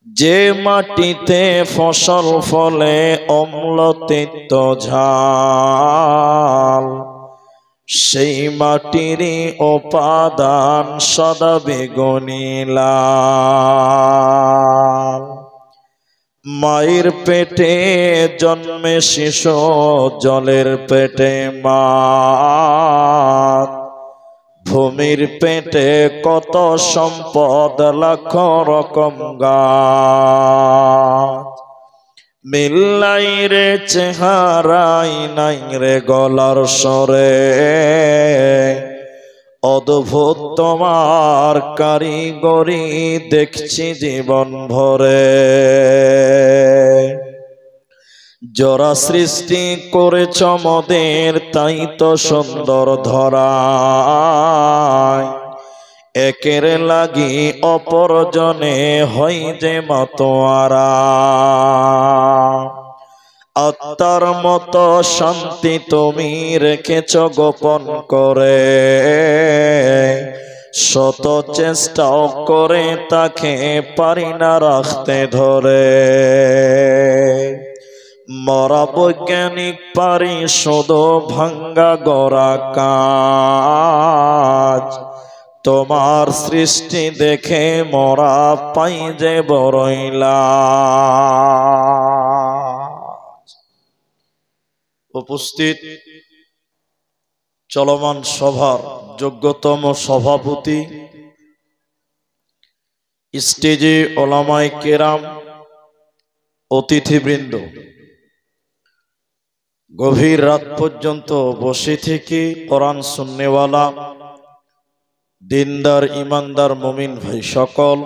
যে মাটিতে ফসল ফলে অম্ল তিক্ত ঝাল, সেই মাটিরই উপাদান সদা বেগুনি লাল। মায়ের পেটে জন্মে শিশু, জলের পেটে মাছ। ভূমির পেটে কত সম্পদ, লাখ রকম গাছ। মিল্লাই রে চেহারাই নাই রে গলার স্বরে, অদ্ভুত তোমার কারিগরি দেখছি জীবন ভরে। জরা সৃষ্টি করেছ মোদের, তাই তো সুন্দর ধরায়। একের লাগি অপরজনে হই যে মতোয়ারা। আত্মার মতো শান্তি তুমি রেখেছ গোপন করে, শত চেষ্টাও করে তাকে পারি না রাখতে ধরে। মরা বৈজ্ঞানিক পারি শুধু ভাঙ্গা গড়া কাজ। তোমার সৃষ্টি দেখে মরা পাই যে বড়ই লাজ। উপস্থিত চলমান সভার যোগ্যতম সভাপতি, স্টেজে ওলামায়ে কেরাম, অতিথিবৃন্দ, গভীর রাত পর্যন্ত বসে থেকে কোরআন শুননেওয়ালা দিনদার ইমানদার মুমিন ভাই সকল,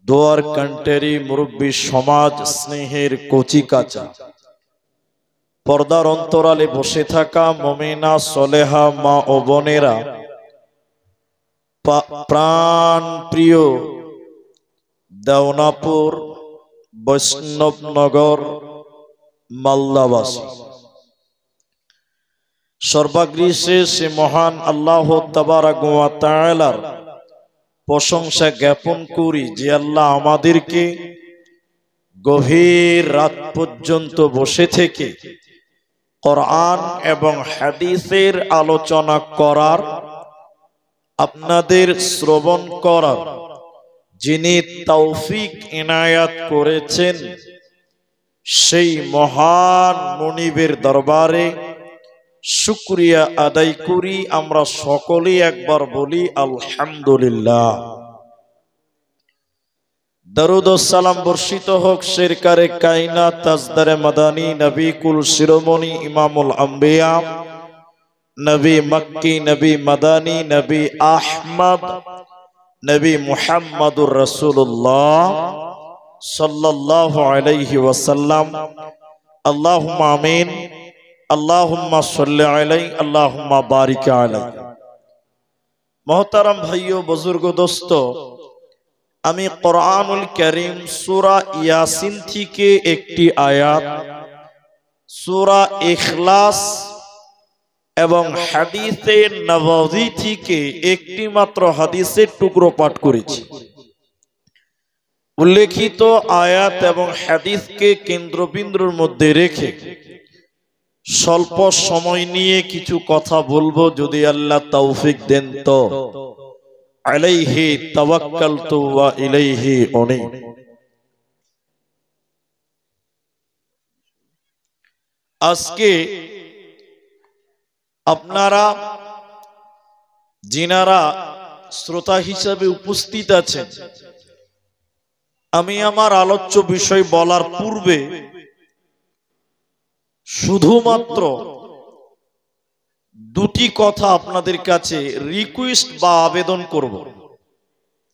দোয়ার কান্টেরি মুরব্বী সমাজ, স্নেহের কচি কাঁচা, পর্দার অন্তরালে বসে থাকা মুমিনা সলেহা মা ও বোনেরা, প্রাণ প্রিয় দেওনাপুর বৈষ্ণবনগর মালদাবাসী, সর্বাগ্রে সে মহান আল্লাহ তাবারক ওয়া তাআলার প্রশংসা জ্ঞাপন করি যে আল্লাহ আমাদেরকে গভীর রাত পর্যন্ত বসে থেকে কোরআন এবং হাদিসের আলোচনা করার, আপনাদের শ্রবণ করার যিনি তৌফিক ইনায়াত করেছেন, সেই মহান মুনিবের দরবারে শুকরিয়া আদায় করি। আমরা সকলেই একবার বলি আলহামদুলিল্লাহ। দরুদ ও সালাম বর্ষিত হোক সরকারে কায়নাত তাজদারে মাদানী নবী কুল শিরোমণি ইমামুল আম্বিয়া, নবী মক্কি, নবী মাদানী, নবী আহমদ, নবী মুহাম্মদুর রাসূলুল্লাহ সাল্লাল্লাহু আলাইহি ওয়াসাল্লাম। আল্লাহুম্মা আমিন, আল্লাহুম্মা সাল্লি আলাইহি, আল্লাহুম্মা বারিক আলাইহি। মোহতারাম ভাইও, বুজুর্গ, দোস্ত, আমি কোরআনুল কারীম সূরা ইয়াসিন থেকে একটি আয়াত, সূরা ইখলাস এবং হাদিসে নববী থেকে একটি মাত্র হাদিসের টুকরো পাঠ করেছি। উল্লেখিত আয়াত এবং হাদিসকে কেন্দ্রবিন্দুর মধ্যে রেখে স্বল্প সময় নিয়ে কিছু কথা বলবো, যদি আল্লাহ তৌফিক দেন তো। আলাইহি তাওয়াক্কালতু ওয়া ইলাইহি উনীব। আজকে আপনারা যিনারা শ্রোতা হিসাবে উপস্থিত আছেন, আমি আমার আলোচ্য বিষয় বলার পূর্বে শুধুমাত্র দুটি কথা আপনাদের কাছে রিকোয়েস্ট বা আবেদন করব।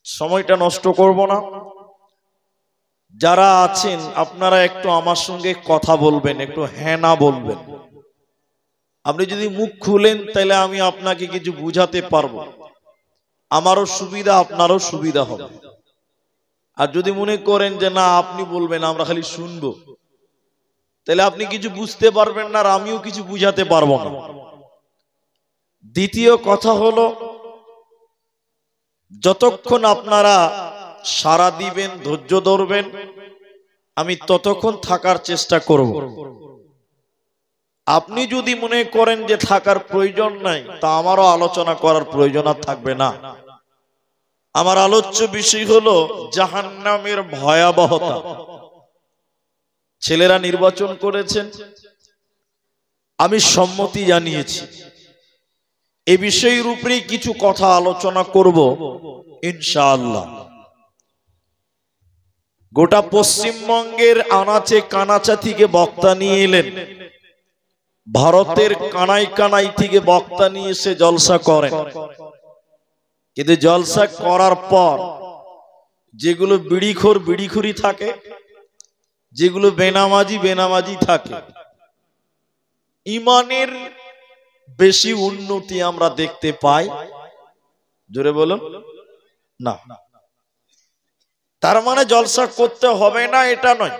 সময়টা নষ্ট করব না। যারা আছেন আপনারা একটু আমার সঙ্গে কথা বলবেন, একটু হ্যাঁ না বলবেন। আপনি যদি মুখ খুলেন তাহলে আমি আপনাকে কিছু বুঝাতে পারবো, আমারও সুবিধা আপনারও সুবিধা হবে। আর যদি মনে করেন যে না আপনি বলবেন আমরা খালি শুনবো, তাহলে আপনি কিছু বুঝতে পারবেন না আর আমিও কিছু বুঝাতে পারবো না। দ্বিতীয় কথা হলো, যতক্ষণ আপনারা সাড়া দিবেন, ধৈর্য ধরবেন, আমি ততক্ষণ থাকার চেষ্টা করব। আপনি যদি মনে করেন যে থাকার প্রয়োজন নাই, তা আমারও আলোচনা করার প্রয়োজন আর থাকবে না। আমার আলোচ্য বিষয় হলো জাহান্নামের ভয়াবহতা। ছেলেরা নির্বাচন করেছেন, আমি সম্মতি জানিয়েছি। এ বিষয়ের উপরেই কিছু কথা আলোচনা করব ইনশাআল্লাহ। গোটা পশ্চিমবঙ্গের আনাচে কানাচা থেকে বক্তা নিয়ে এলেন, ভারতের কানাই কানাই থেকে বক্তা নিয়ে এসে জলসা করেন। কিন্তু জলসা করার পর যেগুলো বিড়িখুরি থাকে, যেগুলো বেনামাজি থাকে, ইমানের বেশি উন্নতি আমরা দেখতে পাই। জোরে বলুন না। তার মানে জলসা করতে হবে না এটা নয়।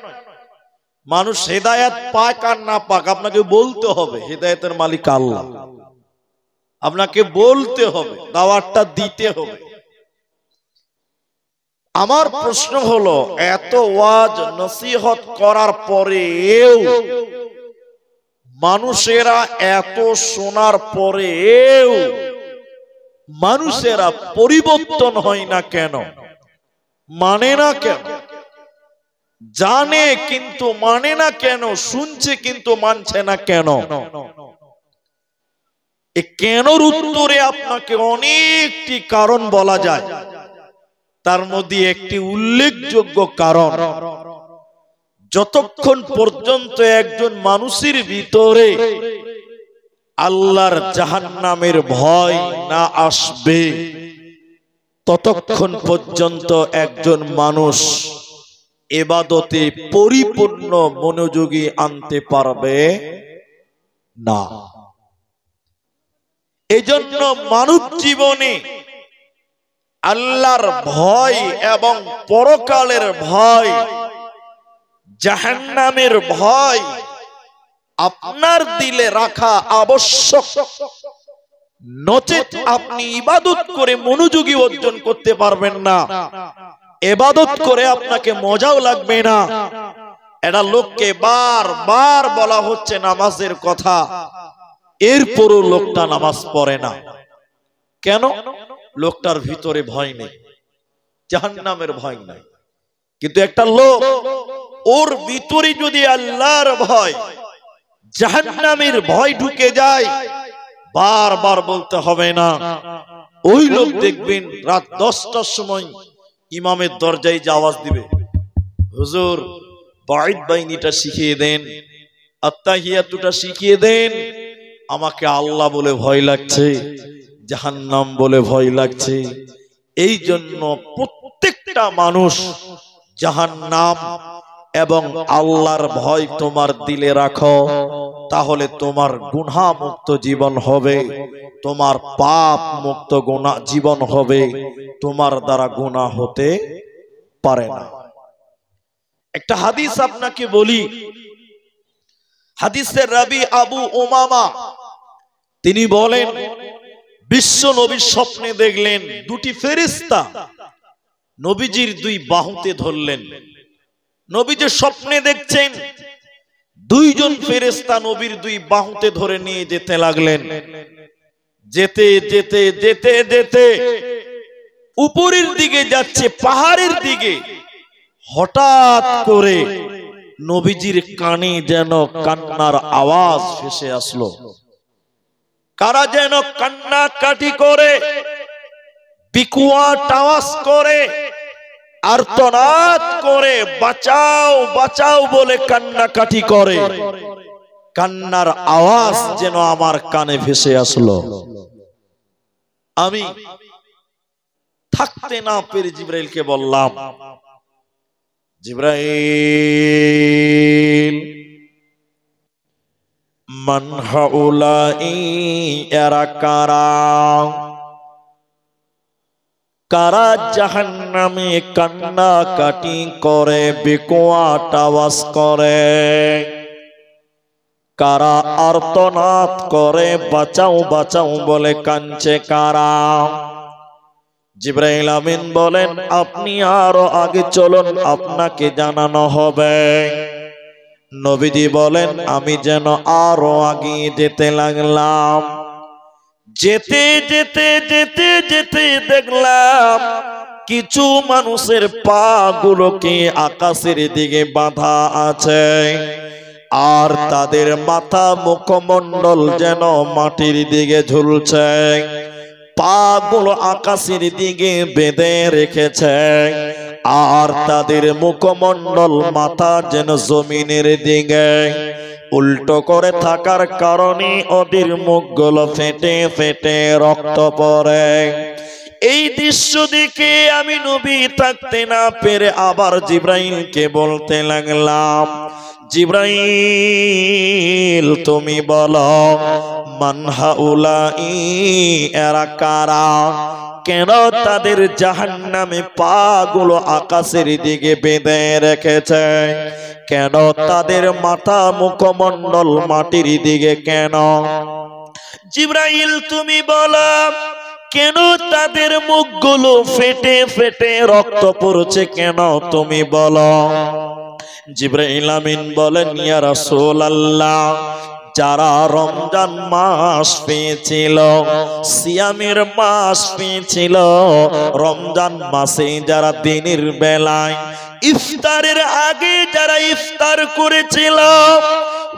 মানুষ হেদায়েত পাক আর না পাক, আপনাকে বলতে হবে হেদায়েতের মালিক আল্লাহ। আপনাকে বলতে হবে, দাওয়াতটা দিতে হবে। আমার প্রশ্ন হলো, এত ওয়াজ নসিহত করার পরেও মানুষেরা, এত শোনার পরেও মানুষেরা পরিবর্তন হয় না কেন? মানে না কেন? জানে কিন্তু মানে না কেন? শুনছে কিন্তু মানছে না কেন? এ কেনর উত্তরে আপনাকে অনেকটি কারণ বলা যায়। তার মধ্যে একটি উল্লেখযোগ্য কারণ, যতক্ষণ পর্যন্ত একজন মানুষের ভিতরে আল্লাহর জাহান্নামের ভয় না আসবে, ততক্ষণ পর্যন্ত একজন মানুষ ইবাদতে পরিপূর্ণ মনোযোগী আনতে পারবে না। এজন্য মানব জীবনে আল্লাহর ভয় এবং পরকালের ভয়, জাহান্নামের ভয় আপনার দিলে রাখা আবশ্যক। নচেত আপনি ইবাদত করে মনোযোগী অর্জন করতে পারবেন না। ইবাদত করে আপনাকে মজাও লাগবে না। এটা লোককে বারবার বলা হচ্ছে নামাজের কথা, এরপরও লোকটা নামাজ পড়ে না কেন? লোকটার ভিতরে ভয় নেই, জাহান্নামের ভয় নাই। কিন্তু একটা লোক, ওর ভিতরে যদি আল্লাহর ভয়, জাহান্নামের ভয় ঢুকে যায়, বারবার বলতে হবে না। ওই লোক দেখবেন রাত 10টার সময় ইমামের দরজায় যে আওয়াজ দিবে, হুজুর বাঈদ বাইনিটা শিখিয়ে দেন, আত্তাহিয়াতুটা শিখিয়ে দেন, আমাকে আল্লাহ বলে ভয় লাগছে, জাহান্নাম বলে ভয় লাগছে। এই জন্য প্রত্যেকটা মানুষ জাহান্নাম এবং আল্লাহর ভয় তোমার দিলে রাখো, তাহলে তোমার গুনাহ মুক্ত জীবন হবে, তোমার পাপ মুক্ত জীবন হবে, তোমার দ্বারা গুনাহ হতে পারে না। একটা হাদিস আপনাকে বলি। হাদিসের রাবি আবু উমামা তিনি বলেন, বিশ্ব নবী স্বপ্নে দেখলেন দুটি ফেরেশতা নবীজির দুই বাহুতে ধরলেন। নবী যে স্বপ্নে দেখছেন, দুইজন ফেরেশতা নবীর দুই বাহুতে ধরে নিয়ে যেতে লাগলেন। যেতে যেতে যেতে যেতে উপরের দিকে যাচ্ছে, পাহাড়ের দিকে। হঠাৎ করে নবীজির কানে যেন কান্নার আওয়াজ ভেসে আসলো। কারা যেন কান্নাকাটি করে, বিকোয়াট আওয়াজ করে, আর্তনাদ করে, বাঁচাও বাঁচাও বলে কান্নাকাটি করে। কান্নার আওয়াজ যেন আমার কানে ভেসে আসলো। আমি থাকতে না পেরে জিবরাইলকে বললাম, জিবরাইল, মান হাউলাই, এরা কারা? কারা জাহান্নামে কান্নাকাটি করে, বিকোয়াট আওয়াজ করে? কারা আর্তনাদ করে, বাঁচাও বাঁচাও বলে কাঁদছে? কারা? জিবরাইল আমিন বলেন আপনি আরো আগে চলুন, আপনাকে জানানো হবে। নবীজি বলেন আমি যেন আরো আগে যেতে লাগলাম। যেতে যেতে যেতে যেতে দেখলাম কিছু মানুষের পা গুলোকে আকাশের দিকে বাঁধা আছে, আর তাদের মাথা মুখমণ্ডল যেন মাটির দিকে ঝুলছে। পা গুলো আকাশের দিকে বেঁধে রেখেছে, আর তাদের মুখমণ্ডল মাথা যেন জমিনের দিকে উল্টো করে থাকার কারণে ওদের মুখগুলো ফেটে ফেটে রক্ত পড়ে। এই দৃশ্য দেখে আমি নবী থাকতে না পেরে আবার জিবরাইলকে বলতে লাগলাম, জিবরাইল তুমি বলো মান হাউলাই, এরা কারা? কেন তাদের জাহান্নামে পা গুলো আকাশের দিকে বেঁধে রেখেছে? কেন তাদের মাথা মুখমণ্ডল মাটির দিকে? কেন? জিবরাইল তুমি বলো কেন তাদের মুখগুলো ফেটে ফেটে রক্ত পড়ছে? কেন তুমি বলো। জিবরাইল আমিন বলেন ইয়া রাসূলুল্লাহ, যারা রমজান মাস পেয়েছিল, সিয়ামের মাস পেয়েছিল, রমজান মাসে যারা দিনের বেলায় ইফতারের আগে যারা ইফতার করেছিল,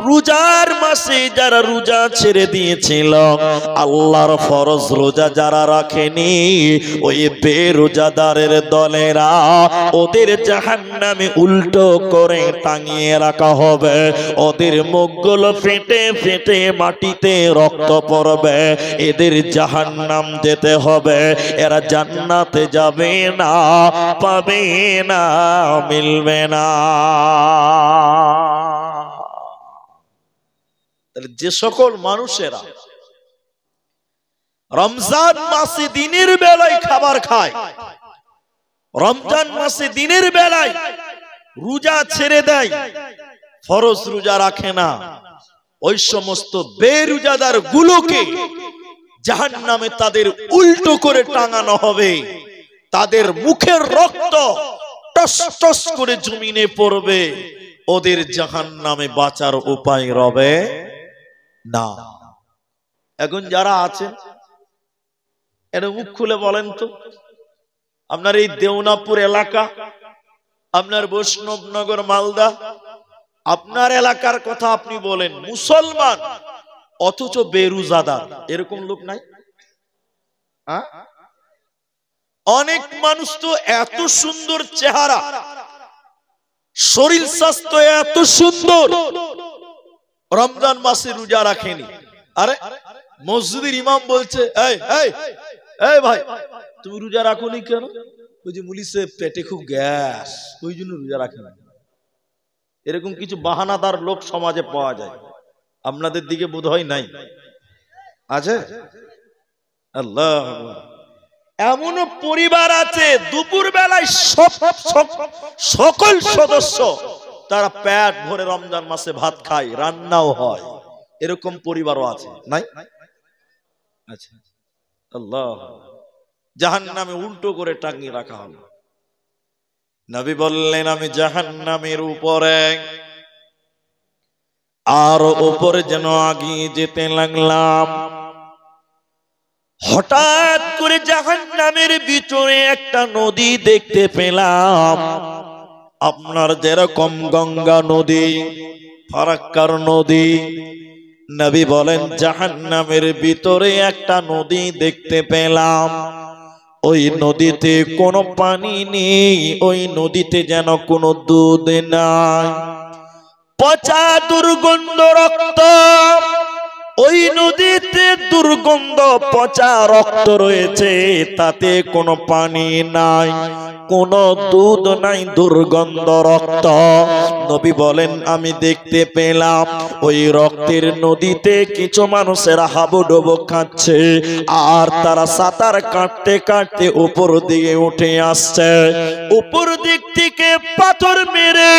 রোজার মাসে যারা রোজা ছেড়ে দিয়েছিল, আল্লাহর ফরজ রোজা যারা রাখেনি, ওই বেরোজাদারের দলেরা ওদের জাহান্নামে উল্টো করে টাঙিয়ে রাখা হবে। ওদের মুখগুলো ফেটে ফেটে মাটিতে রক্ত পড়বে। এদের জাহান্নাম যেতে হবে, এরা জান্নাতে যাবে না, পাবে না, মিলবে না। যে সকল মানুষেরা রমজান মাসে দিনের বেলায় খাবার খায়, রমজান মাসে দিনের বেলায় রোজা ছেড়ে দেয়, ফরজ রোজা রাখে না, ওই সমস্ত বেরোজাদার গুলোকে জাহান্নামে তাদের উল্টো করে টাঙানো হবে। তাদের মুখের রক্ত টস টস করে জমিনে পড়বে। ওদের জাহান্নামে বাঁচার উপায় রবে না। এখন যারা আছেন এরা মুখ খুলে বলেন তো, আপনার এই দেওনাপুর এলাকা, আপনার বৈষ্ণবনগর মালদা, আপনার এলাকার কথা আপনি বলেন, মুসলমান অথচ বেরোজাদার, এরকম লোক নাই? অনেক মানুষ তো এত সুন্দর চেহারা, শরীর স্বাস্থ্য এত সুন্দর, রমজান মাসে রোজা রাখেনি। আরে মসজিদের ইমাম বলছে এই এই এই ভাই তুমি রোজা রাখোনি কেন? ওই যে মুলিশে পেটে খুব গ্যাস, ওই জন্য রোজা রাখে না। এরকম কিছু বাহানাদার লোক সমাজে পাওয়া যায়। আপনাদের দিকে বোধহয় নাই, আছে? আল্লাহ, এমনও পরিবার আছে দুপুর বেলায় সকল সদস্য তারা পেট ভরে রমজান মাসে ভাত খায়, রান্নাও হয়, এরকম পরিবারও আছে, নাই? আচ্ছা, আল্লাহ, জাহান্নামে উল্টো করে টাঙিয়ে রাখা হলো। নবী বললেন আমি জাহান্নামের উপরে আর উপরে যেন আগিয়ে যেতে লাগলাম। হঠাৎ করে জাহান্নামের ভিতরে একটা নদী দেখতে পেলাম। আপনার যেরকম গঙ্গা নদী, ফারাক্কার নদী, নবী বলেন জাহান্নামের ভিতরে একটা নদী দেখতে পেলাম। ওই নদীতে কোনো পানি নেই, ওই নদীতে যেন কোনো দুধ নাই, পচা দুর্গন্ধ রক্ত। ওই নদীতে দুর্গন্ধ পচা রক্ত রয়েছে, তাতে কোনো পানি নাই, কোনো দুধ নাই, দুর্গন্ধ রক্ত। নবী বলেন আমি দেখতে পেলাম ওই রক্তের নদীতে কিছু মানুষেরা হাবুডুবু খাচ্ছে, আর তারা সাঁতার কাটতে কাটতে উপর দিকে উঠে আসছে। উপর দিক থেকে পাথর মেরে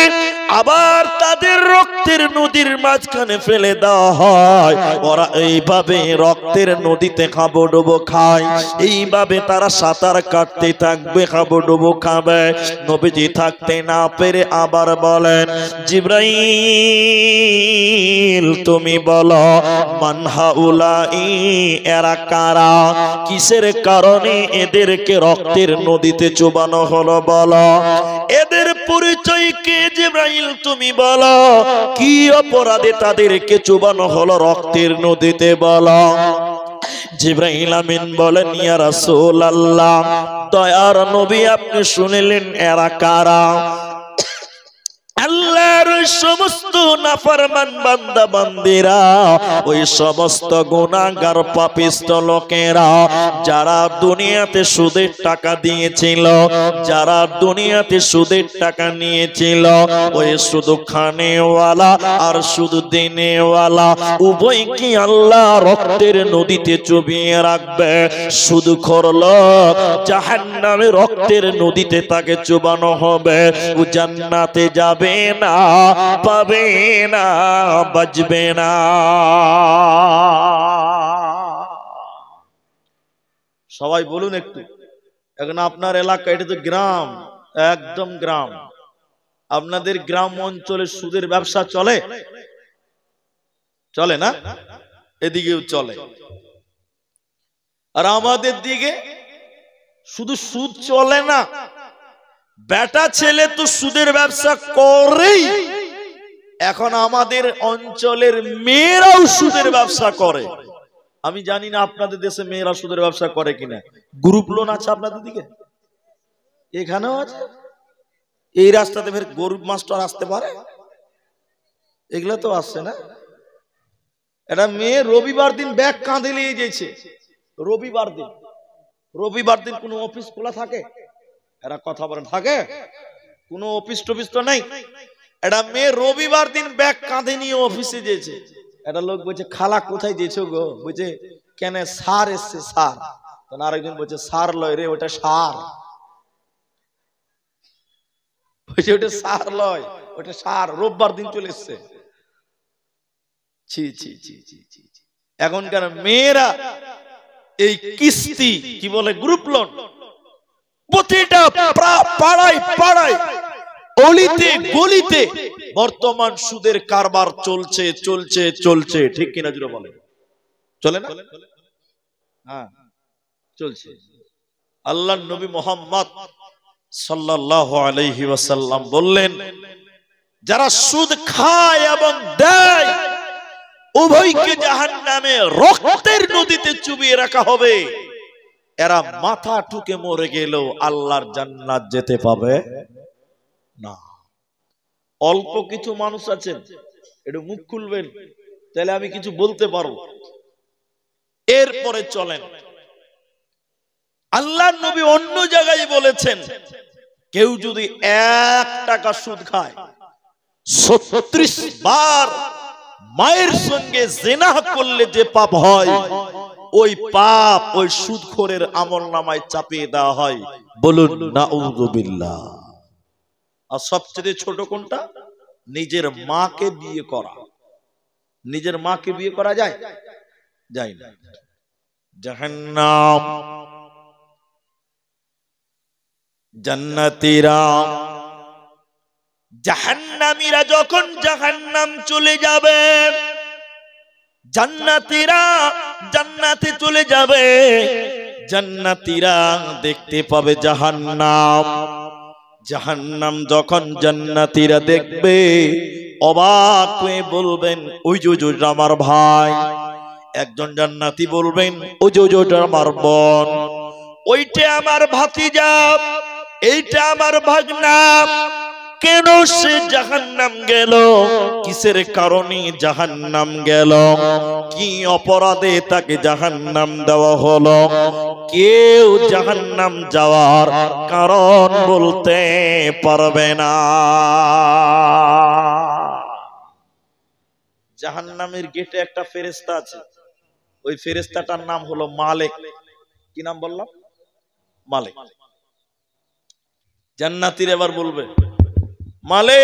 আবার তাদের রক্তের নদীর মাঝখানে ফেলে দেওয়া হয়। ওরা এইভাবে রক্তের নদীতে হাবুডুবু খায়, এইভাবে তারা সাঁতার কাটতে থাকবে, হাবুডুবু খাবে। নবীজি থাকতে না পেরে আবার বলেন, জিবরাইল তুমি বলো, মান হাউলাই, এরা কারা, কিসের কারণে এদেরকে রক্তের নদীতে চুবানো হলো বলো, এদের পরিচয় কি জিবরাইল তুমি বলো, কি অপরাধে তাদেরকে চুবানো হলো রক্তের নদীতে বলো। জিবরাইল আমিন বলেন, ইয়া রাসূলুল্লাহ, দয়ার নবী আপনি শুনলেন এরা কারা? আল্লাহর সমস্ত নাফরমান বান্দা বান্দিরা, ওই সমস্ত গুনাহগার পাপিষ্ট লোকেরা যারা দুনিয়াতে সুদের টাকা দিয়েছিল, যারা দুনিয়াতে সুদের টাকা নিয়েছিল, ওই শুধু খানেওয়ালা আর শুধু দিনেওয়ালা উভয়কে আল্লাহ রক্তের নদীতে চুবিয়ে রাখবে। শুধু করলো জাহান্নামে রক্তের নদীতে তাকে চুবানো হবে, ও জান্নাতে যাবে না, পাবে না, বাঁচবে না। সবাই বলুন একটু, এখন আপনার এলাকা, এটা তো গ্রাম, একদম গ্রাম। আপনাদের গ্রাম অঞ্চলে সুদের ব্যবসা চলে? চলে না? এদিকেও চলে। আর আমাদের দিকে শুধু সুদ চলে না, বেটা ছেলে তো সুদের ব্যবসা করেই। এখন আমাদের অঞ্চলের মেয়েরাও সুদের ব্যবসা করে। আমি জানি না আপনাদের দেশে মেয়েরা সুদের ব্যবসা করে কিনা। গ্রুপ লোন আছে আপনাদের দিকে? এখানেও আছে। এই রাস্তাতে ফের গরিব মাস্টার আসতে পারে? এগুলো তো আসছে না। এটা মেয়ে রবিবার দিন ব্যাগ কাঁধে নিয়ে গেছে। রবিবার দিন কোনো অফিস খোলা থাকে? এরা কথা বলেন, থাকে? কোনো অফিস টফিস তো নেই। এটা মেয়ে রবিবার দিন ব্যাগ কাঁধে নিয়ে অফিসে যেছে। একটা লোক বলছে, খালা কোথায় যেছো গো? বলছে, কেন সার এসছে সার। তখন আরেকজন বলছে, সার লয় রে, ওটা সার। বলছে ওটা সার লয়, ওটা সার। রোববার দিন চলে এসছে। ছি ছি ছি ছি ছি। এখনকার মেয়েরা এই কিস্তি কি বলে, গ্রুপ লোন, প্রতিটা পাড়ায় পাড়ায়, অলিতে গলিতে বর্তমান সুদের কারবার চলছে চলছে চলছে। ঠিক কিনা জুড়ে বলে? চলে না? হ্যাঁ, চলছে। আল্লাহর নবী মুহাম্মদ সাল্লাল্লাহু আলাইহি ওয়াসাল্লাম বললেন, যারা সুদ খায় এবং দেয় উভয়কে জাহান্নামে রক্তের নদীতে চুবিয়ে রাখা হবে। এরা মাথা ঠুকে মরে গেলেও আল্লাহর জান্নাত যেতে পাবে না। অল্প কিছু মানুষ আছেন, একটু মুখ খুলবেন, তাহলে আমি কিছু বলতে পারবো। এরপরে চলেন, আল্লাহর নবী অন্য জায়গায় বলেছেন, কেউ যদি 1 টাকা সুদ খায়, 36 বার মায়ের সঙ্গে জিনা করলে যে পাপ হয়, ওই পাপ ওই সুদখোরের আমলনামায় চাপিয়ে দেওয়া হয়। বলুন নাউযুবিল্লাহ। আর সবচেয়ে ছোট কোনটা? নিজের মাকে বিয়ে করা। নিজের মাকে বিয়ে করা যায়? যায় না। জাহান্নাম, জান্নাতীরা, জাহান্নামীরা যখন জাহান্নাম চলে যাবে, জান্নাতীরা জান্নাতে চলে যাবে, জান্নাতীরা দেখতে পাবে জাহান্নাম। জাহান্নাম যখন জান্নাতীরা দেখবে, অবাক হয়ে বলবেন, ওই যে আমার ভাই। একজন জান্নাতি বলবেন, ওই যে আমার বোন, ওইটা আমার ভাতিজা, এইটা আমার ভাগনা। কেন সে জাহান্নাম গেল? কিসের কারণে জাহান্নাম গেল? কি অপরাধে তাকে জাহান্নাম দেওয়া হলো? কেউ জাহান্নাম যাওয়ার কারণ বলতে পারবে না। জাহান্নামের গেটে একটা ফেরেশতা আছে, ওই ফেরেশতাটার নাম হলো মালিক। কি নাম বললাম? মালিক। জান্নাতীরা এবার বলবে, মালিক,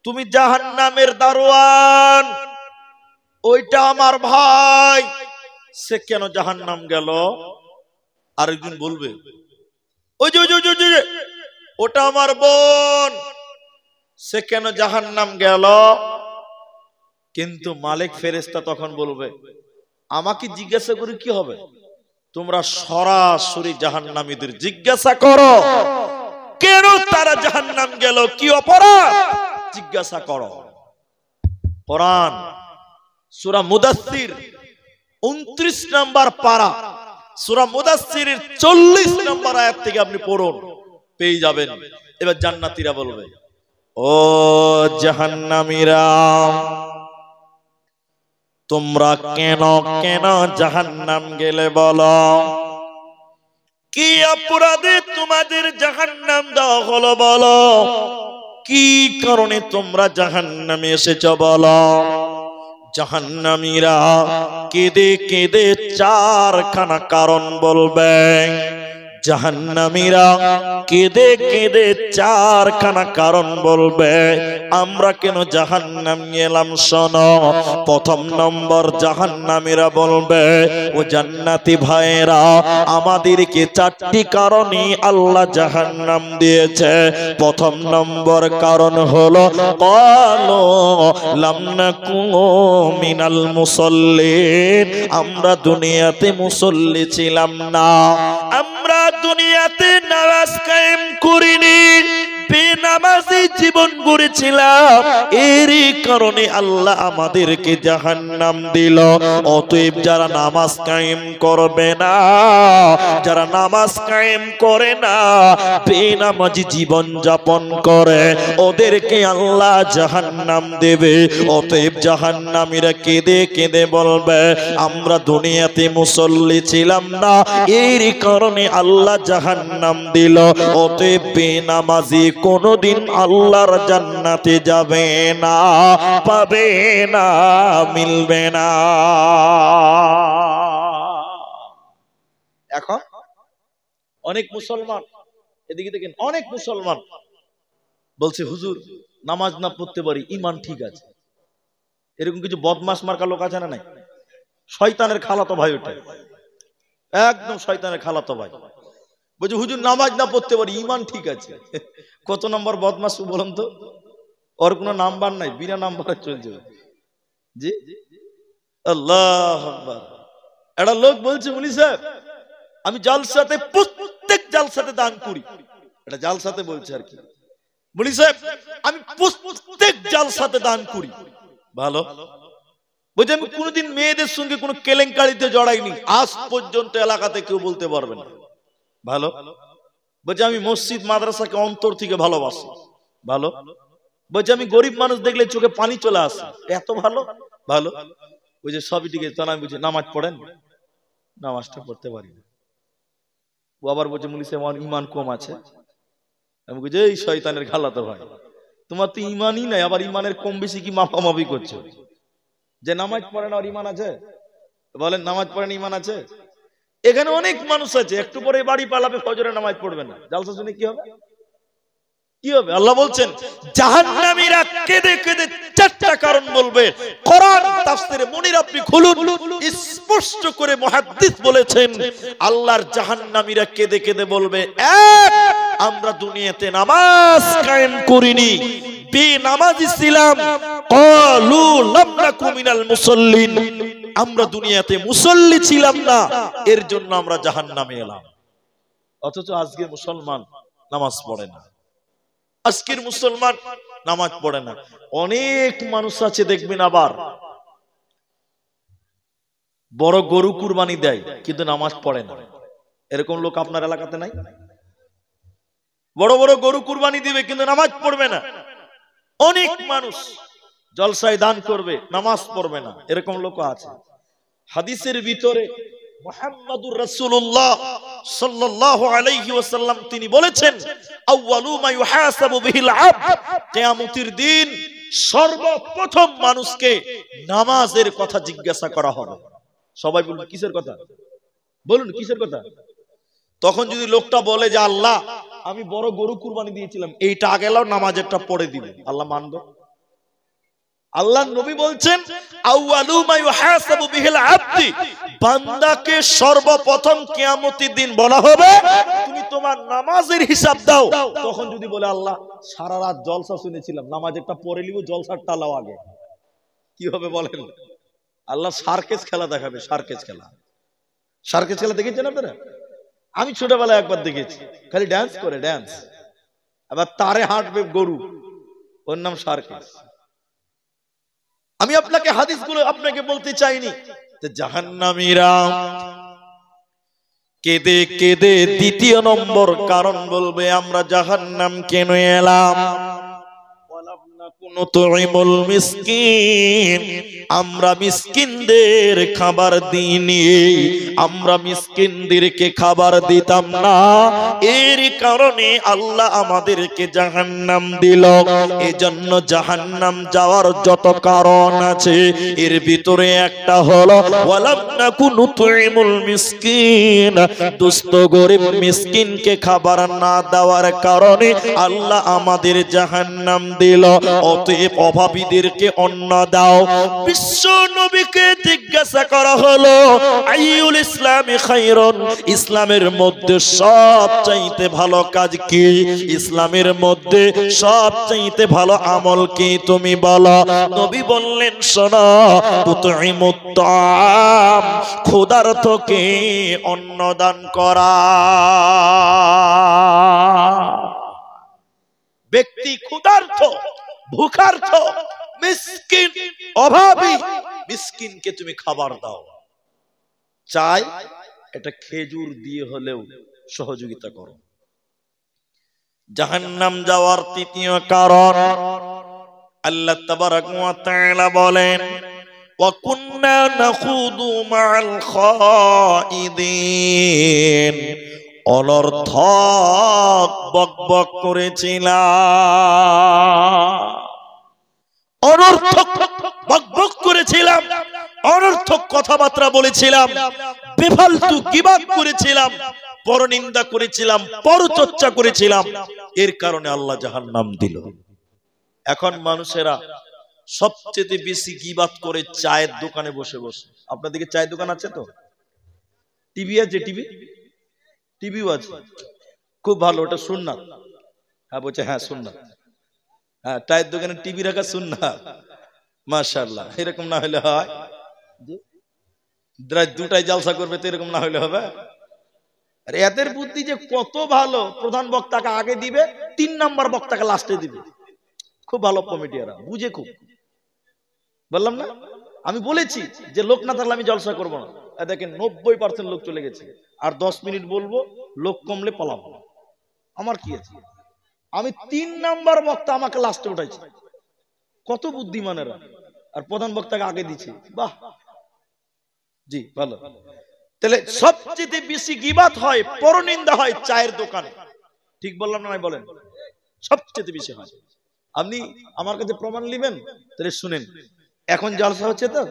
তুমি জাহান্নামের দারোয়ান, ওইটা আমার ভাই, সে কেন জাহান্নাম গেল? আরেকজন বলবে ওই যে ওটা আমার বোন, সে কেন জাহান্নাম গেল? কিন্তু মালিক ফেরেশতা তখন বলবে আমাকে জিজ্ঞাসা করে কি হবে, তোমরা সরাসরি জাহান্নামীদের জিজ্ঞাসা করো কেন তারা জাহান্নাম গেল, কি অপরাধ, জিজ্ঞাসা করো। কোরআন সূরা মুদাসসির 29 নম্বর পারা, সূরা মুদাসসিরের 40 নম্বর আয়াত থেকে আপনি পড়ুন, পেয়ে যাবেন। এবার জান্নাতীরা বলবে ও জাহান্নামীরা, তোমরা কেন কেন জাহান্নাম গেলে বলো, কি অপরাধে তোমাদের জাহান্নাম দেওয়া হলো বলো, কি কারণে তোমরা জাহান্নামে এসেছো বলো। জাহান্নামীরা কেঁদে কেঁদে চারখানা কারণ বলবে, জাহান্নামীরা কেঁদে কেঁদে চারখানা কারণ বলবে আমরা কেন জাহান্নাম গেলাম। শোনো, প্রথম নম্বর জাহান্নামীরা বলবে ও জান্নাতি ভাইয়েরা, আমাদেরকে চারটি কারণে আল্লাহ জাহান্নাম দিয়েছে। প্রথম নম্বর কারণ হলো ক্বালু লাম নাকু মিনাল মুসাল্লিন, আমরা দুনিয়াতে মুসল্লি ছিলাম না, আমরা দুনিয়াতে নামাজ কায়েম করিনি, বেনামাজি জীবন গড়েছিলাম, এরই কারণে আল্লাহ আমাদেরকে জাহান্নাম দিল। অতএব যারা নামাজ কায়েম করবে না, যারা নামাজ কায়েম করে না, বেনামাজি জীবন যাপন করে, ওদেরকে আল্লাহ জাহান্নাম দেবে। অতএব জাহান্নামীরা কেঁদে কেঁদে বলবে আমরা দুনিয়াতে মুসল্লি ছিলাম না, এরই কারণে আল্লাহ জাহান্নাম দিল। অতএব বেনামাজি কোনদিন আল্লাহর জান্নাতে যাবে না, পাবে না, মিলবে না। এখন অনেক মুসলমান, এদিকে দেখেন, অনেক মুসলমান বলছে হুজুর নামাজ না পড়তে পারি, ইমান ঠিক আছে। এরকম কিছু বদমাশ মার্কা লোক আছে না নাই? শয়তানের খালাতো ভাই, ওটা একদম শয়তানের খালাতো ভাই। বলছে হুজুর নামাজ না পড়তে পারি, ইমান ঠিক আছে। কত নম্বর বদমাশ বলুন তো? ওর কোনো নাম্বার নাই, বিনা নাম্বারে চলছে। জি আল্লাহু আকবার। একটা লোক বলছে মুনি সাহেব আমি জালসাতে, প্রত্যেক জালসাতে দান করি। এটা জালসাতে বলছে আর কি, মুনি সাহেব আমি প্রত্যেক জালসাতে দান করি। ভালো। বলছে আমি কোনোদিন মেয়েদের সঙ্গে কোনো কেলেঙ্কারিতে জড়াইনি, আজ পর্যন্ত এলাকাতে কেউ বলতে পারবে না। ভালো। বলছে আমি মসজিদ মাদ্রাসাকে অন্তর থেকে ভালোবাসি। ভালো। বলছে আমি গরিব মানুষ দেখলে চোখে পানি চলে আসে, এত ভালো। ভালো। বলছে সবই ঠিক আছে, তাহলে আমি বলছি নামাজ পড়েন, নামাজটা পড়তে পারি না। ও আবার বলছে মুলি সাহেব আমার ইমান কম আছে। আমি বলছি এই শয়তানের খালাতো ভাই, তোমার তো ইমানই নাই, আবার ইমানের কম বেশি কি মাপামাপি করছো? যে নামাজ পড়ে না আর ইমান আছে? বলেন নামাজ পড়েন ইমান আছে? এখানে অনেক মানুষ আছে একটু পরে বাড়ি পালাবে, ফজরের নামাজ পড়বে না, জালসা শুনে কি হবে? কি হবে? আল্লাহ বলছেন জাহান্নামীরা কেঁদে কেঁদে চারটা কারণ বলবে। কোরআন তাফসীরে মুনির আপনি খুলুন, স্পষ্ট করে মুহাদ্দিস বলেছেন আল্লাহর জাহান্নামীরা কেঁদে কেঁদে বলবে এক, আমরা দুনিয়াতে নামাজ কায়েম করিনি, বেনামাজি ছিলাম। ক্বালু লাম নাকু মিনাল মুসাল্লিন, আমরা দুনিয়াতে মুসল্লি ছিলাম না, এর জন্য আমরা জাহান্নামে এলাম। অথচ আজকে মুসলমান নামাজ পড়ে না, আজকের মুসলমান নামাজ পড়ে না। অনেক মানুষ আছে দেখবেন আবার বড় গরু কুরবানি দেয় কিন্তু নামাজ পড়ে না, এরকম লোক আপনার এলাকাতে নাই? বড় বড় গরু কুরবানি দিবে কিন্তু নামাজ পড়বে না। অনেক মানুষ জলসায় দান করবে, নামাজ পড়বে না, এরকম লোক আছে। হাদিসের ভিতরে মুহাম্মাদুর রাসূলুল্লাহ সাল্লাল্লাহু আলাইহি ওয়াসাল্লাম তিনি বলেছেন আউয়ালু মা ইউহাসাবু বিহিল আবদ, কিয়ামতের দিন সর্বপ্রথম মানুষকে নামাজের কথা জিজ্ঞাসা করা হবে। সবাই বলুন কিসের কথা? বলুন কিসের কথা? তখন যদি লোকটা বলে যে আল্লাহ আমি বড় গরু কুরবানি দিয়েছিলাম, এইটা আগে লাও, নামাজেরটা পরে দিবে, আল্লাহ মানবে? আল্লাহ নবী বলছেন আউয়ালু মা ইউহাসাবু বিহিল আবদি, বান্দাকে সর্বপ্রথম কিয়ামতের দিন বলা হবে তুমি তোমার নামাজের হিসাব দাও। তখন যদি বলে আল্লাহ সারা রাত জলসা শুনেছিলাম, নামাজেরটা পড়ে নিব, জলসারটা লাও আগে, কি হবে বলেন? আল্লাহ সার্কেস খেলা দেখাবে। সার্কেস খেলা, সার্কেস খেলা দেখেছেন আপনারা? আমি ছোটবেলায় একবার দেখেছি, খালি ড্যান্স করে, ড্যান্স, আবার তারে হাঁটবে গরু, ওর নাম সার্কেস। আমি আপনাকে হাদিসগুলো আপনাকে বলতে চাইনি যে জাহান্নামীরা কেঁদে কেঁদে দ্বিতীয় নম্বর কারণ বলবে আমরা জাহান্নাম কেন এলাম, আমরা মিসকিনদের খাবার দিইনি, আমরা মিসকিনদেরকে খাবার দিতাম না, এর কারণে আল্লাহ আমাদেরকে জাহান্নাম দিল। এজন্য জাহান্নাম যাওয়ার যত কারণ আছে এর ভিতরে একটা হলো ওয়ালাম নাকুনু নুতঈমুল মিসকিন, দুস্থ গরিব মিসকিনকে খাবার না দেওয়ার কারণে আল্লাহ আমাদের জাহান্নাম দিল। অতএব অভাবীদেরকে অন্ন দাও। বিশ্ব নবীকে জিজ্ঞাসা করা হলো আইয়ুল ইসলামি খায়রুন, ইসলামের মধ্যে সবচাইতে ভালো কাজ কি, ইসলামের মধ্যে সবচাইতে ভালো আমল কি তুমি বলো। নবী বললেন শোনো, তুতঈমুত তাআম, ক্ষুধার্তকে অন্ন দান করা। ব্যক্তি ক্ষুধার্ত, ভুখার্ত, মিসকিন, অভাবী মিসকিনকে তুমি খাবার দাও। চাই এটা খেজুর দিয়ে হলেও সহযোগিতা করো। জাহান্নাম যাওয়ার তৃতীয় কারণ আল্লাহ তাবারাক ওয়া তাআলা বলেন ওয়া কুন্না নাখুদু মা'আল খাইদিন, অনর্থক বকবক করেছিলাম, অনর্থক বকবক করেছিলাম, অনর্থক কথাবার্তা বলেছিলাম, বেফালতু গীবত করেছিলাম, পরনিন্দা করেছিলাম, পরচর্চা করেছিলাম, এর কারণে আল্লাহ জাহান্নাম দিল। এখন মানুষেরা সবচেয়ে বেশি গীবত করে চায়ের দোকানে বসে বসে। আপনাদেরকে চায়ের দোকান আছে তো? টিভি আছে? টিভিও আছে, খুব ভালো, ওটা সুন্নাত। হ্যাঁ বলছে, হ্যাঁ সুন্নাত, হ্যাঁ চায়ের দোকানে টিভি রাখা সুন্নাত, মাশাআল্লাহ। এরকম না হলে হয়, দুটাই জালসা করবে তো এরকম না হলে হবে? আর এদের বুদ্ধি যে কত ভালো, প্রধান বক্তাকে আগে দিবে, 3 নাম্বার বক্তাকে লাস্টে দিবে। খুব ভালো কমিটিয়ারা, বুঝে খুব। বললাম না, আমি বলেছি যে লোক না থাকলে আমি জলসা করবো না। দেখেন 90% লোক চলে গেছে, আর 10 মিনিট বলবো, লোক কমলে পালাবো, আমার কি আছে? আমি 3 নাম্বার বক্তা আমাকে লাস্টে উঠাইছি। কত বুদ্ধিমানেরা, আর প্রধান বক্তাকে আগে দিচ্ছে। বাহ, জি ভালো। তাহলে সবচেয়ে বেশি গীবত হয়, পরনিন্দা হয় চায়ের দোকানে। ঠিক বললাম না? বলেন, সবচেয়ে বেশি হয়। আপনি আমার কাছে প্রমাণ নেবেন? তাহলে শুনেন, এখন জলসা হচ্ছে তো,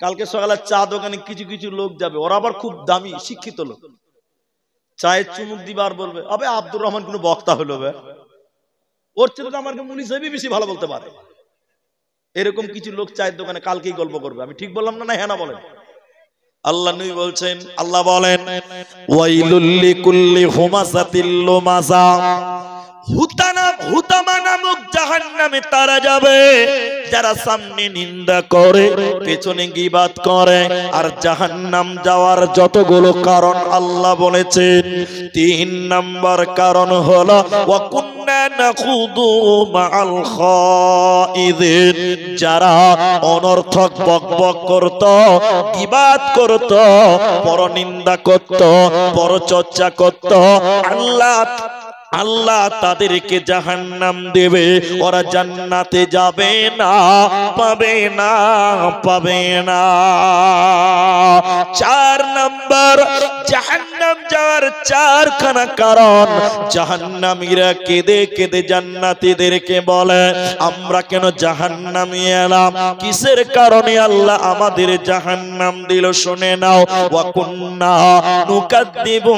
কালকে সকালে চা দোকানে কিছু কিছু লোক যাবে, ওরা আবার খুব দামি শিক্ষিত লোক, চায়ের চুমুক দিবার বলবে আবে আব্দুর রহমান কোন বক্তা হলো, ওর চেয়ে তো আমাকে মুনি সাহেবই বেশি ভালো বলতে পারে। এরকম কিছু লোক চায়ের দোকানে কালকেই গল্প করবে। আমি ঠিক বললাম না? হ্যাঁ না বলেন? আল্লাহ নবী বলছেন, আল্লাহ বলেন ওয়াইলুল লিকুল্লি হুমাযাতিল লুমাযা, হুতামা নামক জাহান্নামে তারা যাবে যারা সামনে নিন্দা করে, পেছনে গীবত করে। আর জাহান্নাম যাওয়ার যতগুলো কারণ আল্লাহ বলেছেন, 3 নাম্বার কারণ হলো ওয়া কুন্না নাখুদু মা'আল খাইদিন, যারা অনর্থক বকবক করত, গীবত করত, পরনিন্দা করত, পরচর্চা করত, আল্লাহ তাদেরকে জাহান্নাম দেবে। ওরা জান্নাতে যাবে না, পাবে না, পাবে না। 4 নাম্বার জাহান্নাম যাওয়ার 4খানা কারণ। জাহান্নামীরা কেঁদে কেঁদে জান্নাতীদেরকে বলে আমরা কেন জাহান্নামে এলাম, কিসের কারণে আল্লাহ আমাদের জাহান্নাম দিল? শুনে নাও, ওয়া কুন্না নুকাদ্দিবু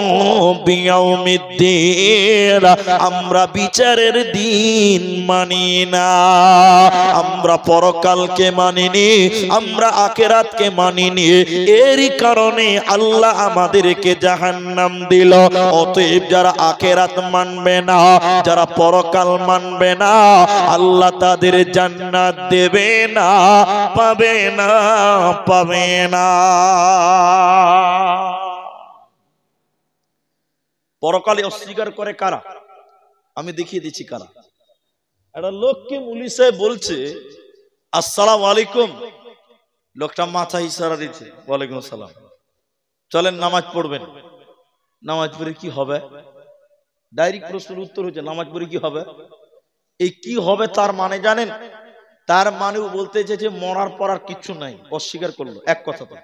বিয়াউমিদ্দিন, না, আমরা বিচারের দিন মানি না, আমরা পরকালকে মানিনি, আমরা আখিরাতকে মানিনি। এরই কারণে আল্লাহ আমাদেরকে জাহান্নাম দিল। অতএব যারা আখিরাত মানবে না, যারা পরকাল মানবে না, আল্লাহ তাদের জান্নাত দেবে না, পাবে না, পাবে না। পরকালে অস্বীকার করে কারা? আমি দেখিয়ে দিচ্ছি কারা। একটা লোককে মুলি সাহেব বলছে আসসালামু আলাইকুম, লোকটা মাথা ইশারা দিচ্ছে ওয়ালাইকুম আসসালাম, চলেন নামাজ পড়বেন। নামাজ পড়ে কি হবে? ডাইরেক্ট প্রশ্নের উত্তর হচ্ছে নামাজ পড়ে কি হবে। এই কি হবে তার মানে জানেন? তার মানেও বলতে চেয়েছে মরার পর আর কিছু নাই, অস্বীকার করলো। এক কথা তো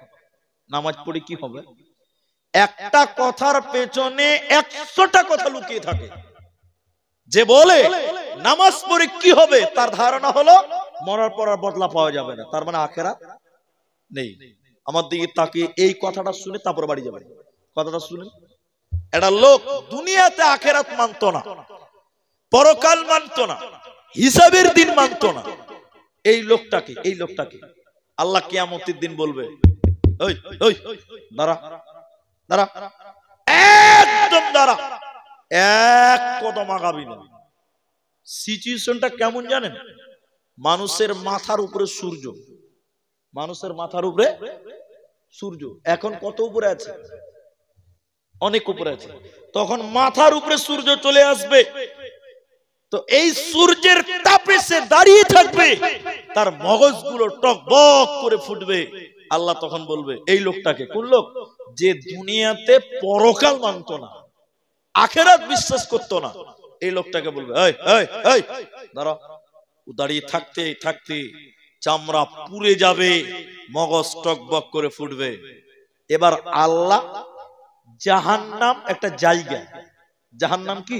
নামাজ পড়ে কি হবে, একটা কথার পেছনে 100টা কথা লুকিয়ে থাকে। যে বলে নামাজ পড়ে কি হবে, তার ধারণা হলো মরার পর আর বদলা পাওয়া যাবে না, তার মানে আখিরাত নেই। আমার দিকে তাকিয়ে এই কথাটা শুনে তারপর বাড়ি যাবে। কথাটা শুনেন, একটা লোক দুনিয়াতে আখিরাত মানতো না, পরকাল মানতো না, হিসাবের দিন মানতো না। এই লোকটাকে আল্লাহ কিয়ামতের দিন বলবে ওই ওই দাঁড়া দাঁড়া, একদম দাঁড়া, এক কদম আগাবি না। সিচুয়েশনটা কেমন জানেন? মানুষের মাথার উপরে সূর্য, মানুষের মাথার উপরে সূর্য এখন কত উপরে আছে? অনেক উপরে আছে। তখন মাথার উপরে সূর্য চলে আসবে, তো এই সূর্যের তাপে সে দাঁড়িয়ে থাকবে, তার মগজগুলো টকবক করে ফুটবে। আল্লাহ তখন বলবে এই লোকটাকে, কোন লোক? যে দুনিয়াতে পরকাল মানত না, আখিরাত বিশ্বাস করত না, এই লোকটাকে বলবে এই এই এই দাঁড়া। ও দাঁড়িয়ে থাকতে থাকতে চামড়া পুড়ে যাবে, মগজ টকবক করে ফুটবে। এবার আল্লাহ জাহান্নাম একটা জায়গা, জাহান্নাম কি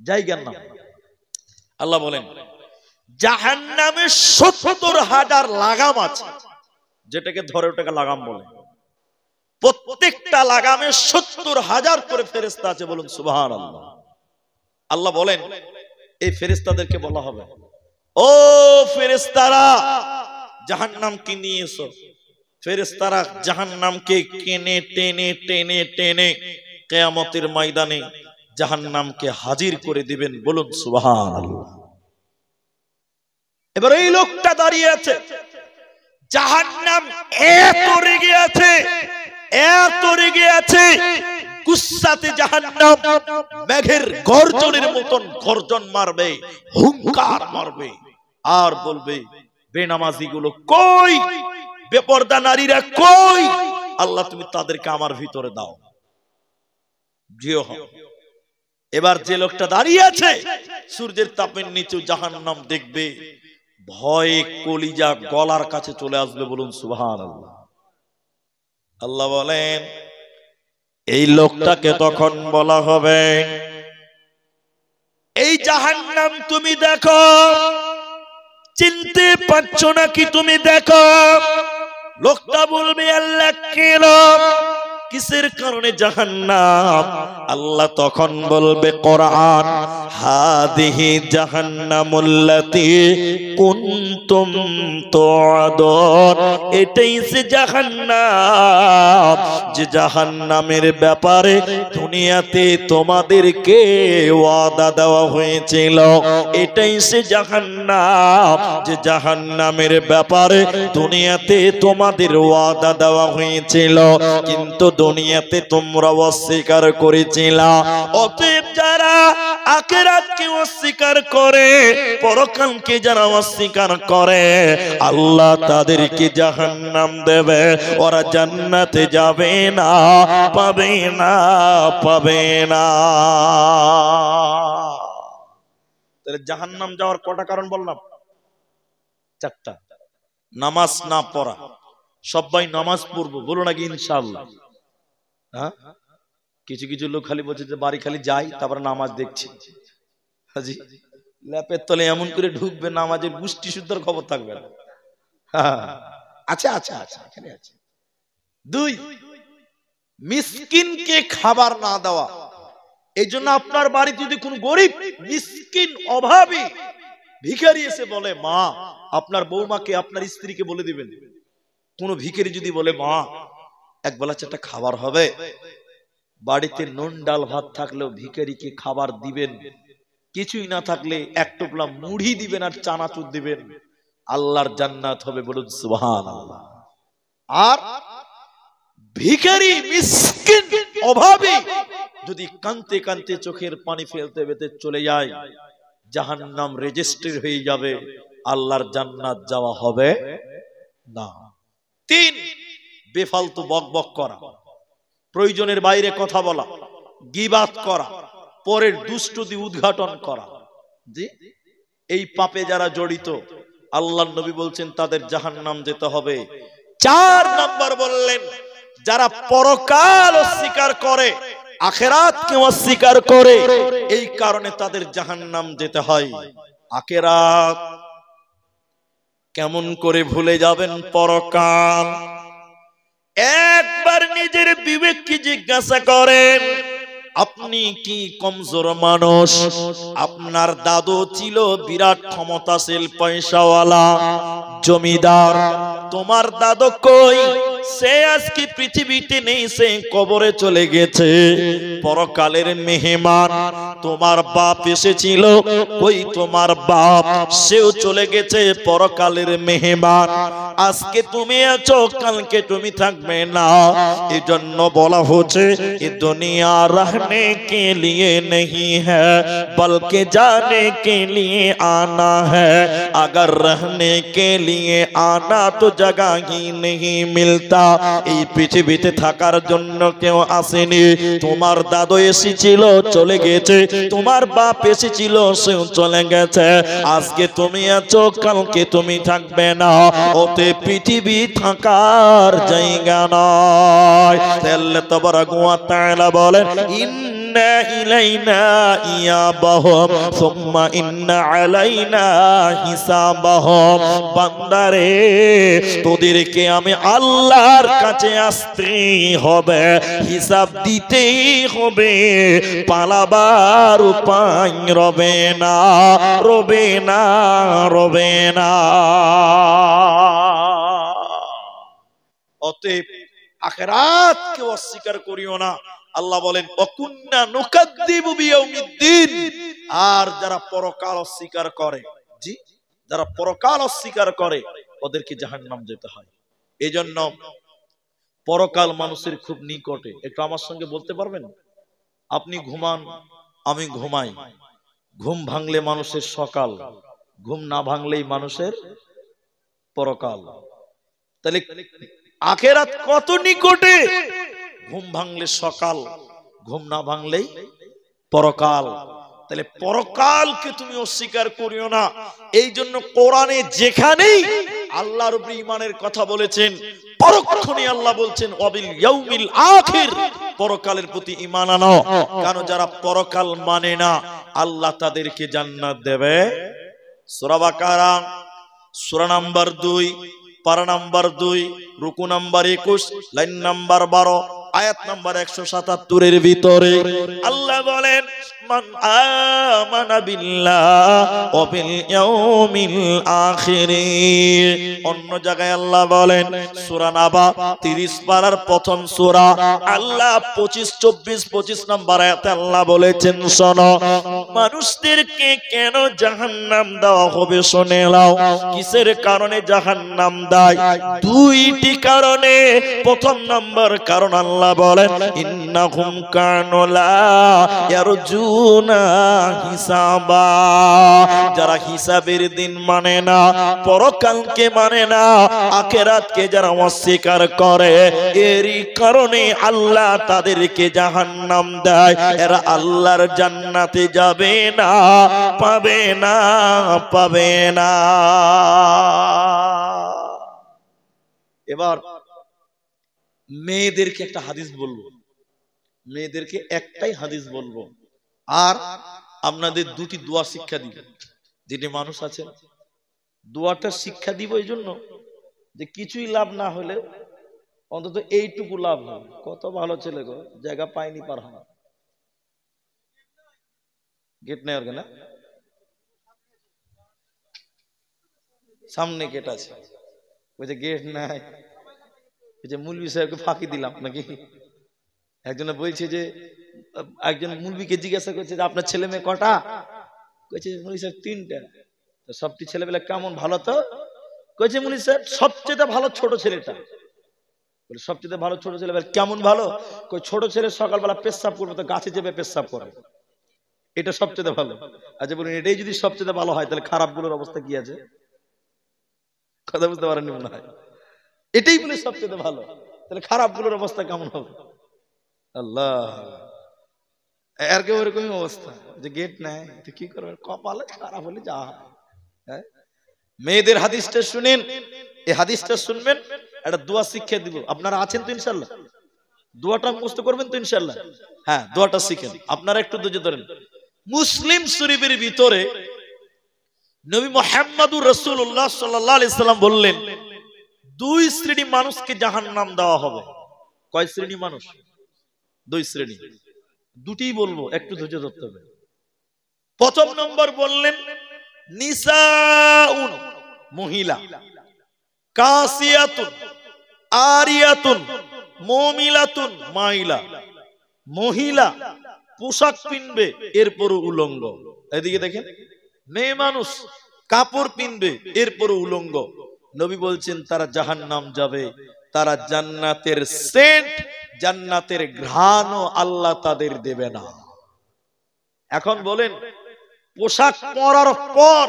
জায়গার নাম। আল্লাহ বলেন জাহান্নামে 70,000 লাগাম আছে, যেটাকে ধরে ওটাকে লাগাম বলে। প্রত্যেকটা লাগামে 70,000 করে ফেরেশতা আছে, বলুন সুবহানাল্লাহ। আল্লাহ বলেন এই ফেরেশতাদেরকে বলা হবে ও ফেরেশতারা জাহান্নামকে নিয়ে এসো। ফেরেশতারা জাহান্নামকে কেনে টেনে টেনে টেনে কিয়ামতের ময়দানে জাহান্নামকে হাজির করে দিবেন, বলুন সুবহানাল্লাহ। এবার এই লোকটা দাঁড়িয়ে আছে, জাহান্নাম এত রেগে আছে, এত রেগে আছে, গুসাতে জাহান্নাম মেঘের গর্জনের মতন গর্জন মারবে, হুঙ্কার মারবে, আর বলবে বেনামাজি গুলো কই, বেপরদা নারীরা কই, আল্লাহ তুমি তাদেরকে আমার ভিতরে দাও। জিও হয়। এবার যে লোকটা দাঁড়িয়ে আছে সূর্যের তাপের নিচে জাহান্নাম দেখবে, ভয়ে কলিজা গলার কাছে চলে আসবে, বলুন সুবহানাল্লাহ। আল্লাহ বলেন এই লোকটাকে তখন বলা হবে এই জাহান্নাম তুমি দেখো, চিনতে পারছো নাকি তুমি দেখো। লোকটা বলবে আল্লাহ কেন, কিসের কারণে জাহান্নাম? আল্লাহ তখন বলবে কোরআন হাদিহি জাহান্নামুল্লাতী কুনতুম তুআদুন, এটাই সে জাহান্নাম যে জাহান্নামের ব্যাপারে দুনিয়াতে তোমাদেরকে ওয়াদা দেওয়া হয়েছিল। এটাই সে জাহান্নাম যে জাহান্নামের ব্যাপারে দুনিয়াতে তোমাদের ওয়াদা দেওয়া হয়েছিল, কিন্তু দুনিয়াতে তোমরা অস্বীকার করেছিলা। অতএব যারা আখিরাতকে অস্বীকার করে, পরকালকে যারা অস্বীকার করে, আল্লাহ তাদেরকে জাহান্নাম দেবে, ওরা জান্নাতে যাবে না, পাবে না, পাবে না। তাহলে জাহান্নাম যাওয়ার কটা কারণ বললাম? 4টা। নামাজ না পড়া, সবাই নামাজ পড়বো বলো নাকি ইনশাআল্লাহ? হ্যাঁ, কিছু কিছু লোক খালি বলছে যে বাড়ি খালি যাই তারপরে নামাজ দেখছি। হাজি ল্যাপের তলে এমন করে ঢুকবে নামাজের গোষ্ঠী শুদ্ধর খবর থাকবে না। আচ্ছা আচ্ছা আচ্ছা, এখানে আছে। 2, মিসকিনকে খাবার না দেওয়া। এই জন্য আপনার বাড়িতে যদি কোনো গরিব মিসকিন অভাবী ভিখারি এসে বলে মা, আপনার বৌমাকে আপনার স্ত্রীকে বলে দিবেন, কোন ভিখারি যদি বলে মা এক বেলা চারটা খাবার হবে, বাড়িতে নুন ডাল ভাত থাকলেও ভিখারিকে খাবার দিবেন, কিছুই না থাকলে এক টোপলা মুড়ি দিবেন আর চানাচুর দিবেন, আল্লাহর জান্নাত হবে, বলুন সুবহানাল্লাহ। আর ভিখারি মিসকিন অভাবী যদি কাঁদতে কাঁদতে চোখের পানি ফেলতে ফেলতে চলে যায়, জাহান্নাম রেজিস্ট্রি হয়ে যাবে, আল্লাহর জান্নাত যাওয়া হবে না। 3, বেফালতু বকবক করা, প্রয়োজনের বাইরে কথা বলা, গীবাত করা, পরের দুষ্টুদি উদ্ঘাটন করা। জি, এই পাপে যারা জড়িত আল্লাহর নবী বলছেন তাদের জাহান্নাম যেতে হবে। 4 নাম্বার বললেন, যারা পরকাল অস্বীকার করে, আখিরাতকে অস্বীকার করে, এই কারণে তাদের জাহান্নাম যেতে হয়। আখিরাত কেমন করে ভুলে যাবেন পরকাল? একবার নিজের বিবেককে জিজ্ঞাসা করেন, আপনি কি কমজোর মানুষ? আপনার দাদু ছিল বিরাট ক্ষমতাশীল পয়সাওয়ালা জমিদার, তোমার দাদু কই? সে আজকে পৃথিবীতে নেই, সে কবরে চলে গেছে, পরকালের মেহমান। তোমার বাপ এসেছিল, কই তোমার বাপ? সেও চলে গেছে, পরকালের মেহমান। আজকে তুমি আছো, কালকে তুমি থাকবে না। এই জন্য বলা হচ্ছে এ দুনিয়া रहने के लिए नहीं है बल्कि जाने के लिए आना है, अगर रहने के लिए आना तो जगह ही नहीं मिलता। এই পৃথিবীতে থাকার জন্য কেউ আসেনি। তোমার দাদু এসেছিল, চলে গেছে, তোমার বাপ এসেছিল, সেও চলে গেছে। আজকে তুমি আছো, কালকে তুমি থাকবে না। ওতে পৃথিবী থাকার জায়গা নয়। আল্লাহ তাবারাক ওয়া তাআলা বলেন, ইন্না ইলাইনা ইয়াবাহুম সুম্মা ইন্না আলাইনা হিসাবাহুম। বান্দারে, তোদেরকে আমি আল্লাহর কাছে আসতে হবে, হিসাব দিতেই হবে, পালাবার উপায় রবে না, রবে না, রবে না। অতএব আখিরাতকে অস্বীকার করিও না। আল্লাহ বলেন, ওয়াকুন্না নুকাদ্দিবু বিয়াউমিদ্দিন। আর যারা পরকাল অস্বীকার করে, জি, যারা পরকাল অস্বীকার করে, ওদেরকে জাহান্নাম যেতে হয়। এজন্য পরকাল মানুষের খুব নিকটে। একটু আমার সঙ্গে বলতে পারবেন? আপনি ঘুমান, আমি ঘুমাই, ঘুম ভাঙলে মানুষের সকাল, ঘুম না ভাঙলেই মানুষের পরকাল। তাহলে আখিরাত কত নিকটে! ঘুম ভাঙলে সকাল, ঘুম না ভাঙলেই পরকাল। তাহলে পরকালকে তুমি অস্বীকার করিও না। এই জন্য কোরআনে যেখানেই আল্লাহর উপরে ঈমানের কথা বলেছেন, পরক্ষণে আল্লাহ বলছেন ওয়াবিল ইয়াউমিল আখির, পরকালের প্রতি ঈমান আনো। কারণ যারা পরকাল মানে না, আল্লাহ তাদেরকে জান্নাত দেবে। সূরা বাকারা সূরা নাম্বার 2, পারা নাম্বার 2, রুকু নাম্বার 21, লাইন নাম্বার 12, আয়াত নাম্বার 177 এর ভিতরে আল্লাহ বলেন, মান আমানা বিল্লাহ ওয়া বিল ইয়াউমিল আখির। অন্য জায়গায় আল্লাহ বলেন, সূরা নাবা 30 পারার প্রথম সূরা, আল্লাহ 25 নাম্বার আয়াতে আল্লাহ বলেছেন, শোনো, মানুষদেরকে কেন জাহান্নাম দেওয়া হবে শুনে নাও। কিসের কারণে জাহান্নাম দেয়? 2টি কারণে। প্রথম নাম্বার কারণ আল্লাহ বলেন, ইন্নাহুম কানু লা ইয়ারজুনা হিসাবা। যারা হিসাবের দিন মানে না, পরকালকে মানে না, আখিরাতকে যারা অস্বীকার করে, এরই কারণে আল্লাহ তাদেরকে জাহান্নাম দেয়। এরা আল্লাহর জান্নাতে যাবে না, পাবে না, পাবে না। এবার মেয়েদেরকে একটা হাদিস বলবো, মেয়েদেরকে একটাই হাদিস বলবো, আর আপনাদের 2টি দোয়া শিক্ষা দিব। যেটি মানুষ আছে, দোয়াটা শিক্ষা দিব এই জন্য যে কিছুই লাভ না হলে অন্তত এইটুকু লাভ হবে। কত ভালো ছেলে গো, জায়গা পায়নি পার হয়। গেট নাই ওখানে, সামনে গেট আছে, ওই যে গেট নাই। ওই যে মুলবি সাহেবকে ফাঁকি দিলাম নাকি? একজনে বলছে যে একজন মুলবিকে জিজ্ঞাসা করছে যে আপনার ছেলে মেয়ে কটা? কইছে মুলবি সাহেব 3টা। তো সবটি ছেলেবেলা কেমন, ভালো তো? কইছে মুলবি সাহেব সবচেয়ে ভালো ছোট ছেলেটা। বলে সবচেয়ে ভালো ছোট ছেলে কেমন ভালো? কই ছোট ছেলে সকালবেলা পেশাব করবে তো গাছে চেপে পেশাব করে, এটা সবচেয়ে ভালো। আচ্ছা বলুন, এটাই যদি সবচেয়ে ভালো হয় তাহলে খারাপ গুলোর অবস্থা কি আছে? কথা বুঝতে পারেননি মনে হয়। এটাই বলে সবচেয়ে ভালো, তাহলে খারাপ গুলোর অবস্থা কেমন হবে? আল্লাহ, আর কেউ এরকমই অবস্থা যে গেট নাই তো কি করবে, কপালে খারাপ হলে যা হয়। হ্যাঁ, মেয়েদের হাদিসটা শুনেন, এই হাদিসটা শুনবেন, একটা দোয়া শিক্ষা দিব। আপনারা আছেন তো ইনশাআল্লাহ? দোয়াটা মুখস্থ করবেন তো ইনশাআল্লাহ? হ্যাঁ, দোয়াটা শিখেন। আপনারা একটু ধৈর্য ধরেন। মুসলিম শরীফের ভিতরে নবী মুহাম্মদুর রাসূলুল্লাহ সাল্লাল্লাহু আলাইহি সাল্লাম বললেন 2 শ্রেণী মানুষকে জাহান্নাম দেওয়া হবে। কয় শ্রেণী মানুষ? 2 শ্রেণী। দুটিই বলবো, একটু ধৈর্য ধরতে হবে। প্রথম নম্বর বললেন নিসাউন, মহিলা, কাসিয়াতুন, আরিয়াতুন, মুমিলাতুন, মাইলা। মহিলা পোশাক পিনবে এরপরও উলঙ্গ। এদিকে দেখেন, মেয়ে মানুষ কাপড় পিনবে এরপরও উলঙ্গ। নবী বলছেন তারা জাহান্নাম যাবে, তারা জান্নাতের সেন্ট, জান্নাতের ঘ্রাণও আল্লাহ তাদের দেবে না। এখন বলেন, পোশাক পরার পর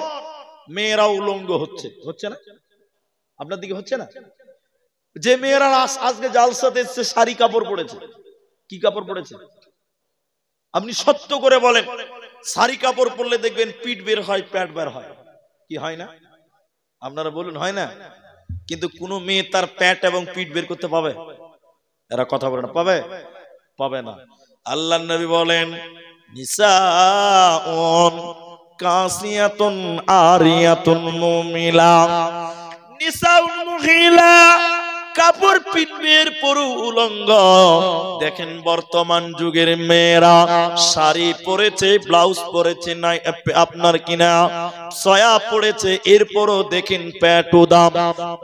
মেয়েরা উলঙ্গ হচ্ছে, হচ্ছে না? আপনার দিকে হচ্ছে না? যে মেয়েরা আজকে জালসাতে এসেছে শাড়ি কাপড় পরেছে, কি কাপড় পরেছে? আপনি সত্য করে বলেন, শাড়ি কাপড় পরলে দেখবেন পিঠ বের হয়, পেট বের হয়, কি হয় না? আপনারা বলুন, হয় না? কিন্তু কোন মেয়ে তার পেট এবং পিঠ বের করতে পাবে? এরা কথা বলে না, পাবে? পাবে না। আল্লাহর নবী বলেন নিসাউন কাসিয়াতুন আরিয়াতুন মুমিলা। নিসাউন মহিলা কাপড় পিনবের পরু উলঙ্গ। দেখেন বর্তমান যুগের মেয়েরা শাড়ি পরেছে, ব্লাউজ পরেছে, নাই আপনার কিনা সয়া পড়েছে, এরপরও দেখেন প্যাট উদাম,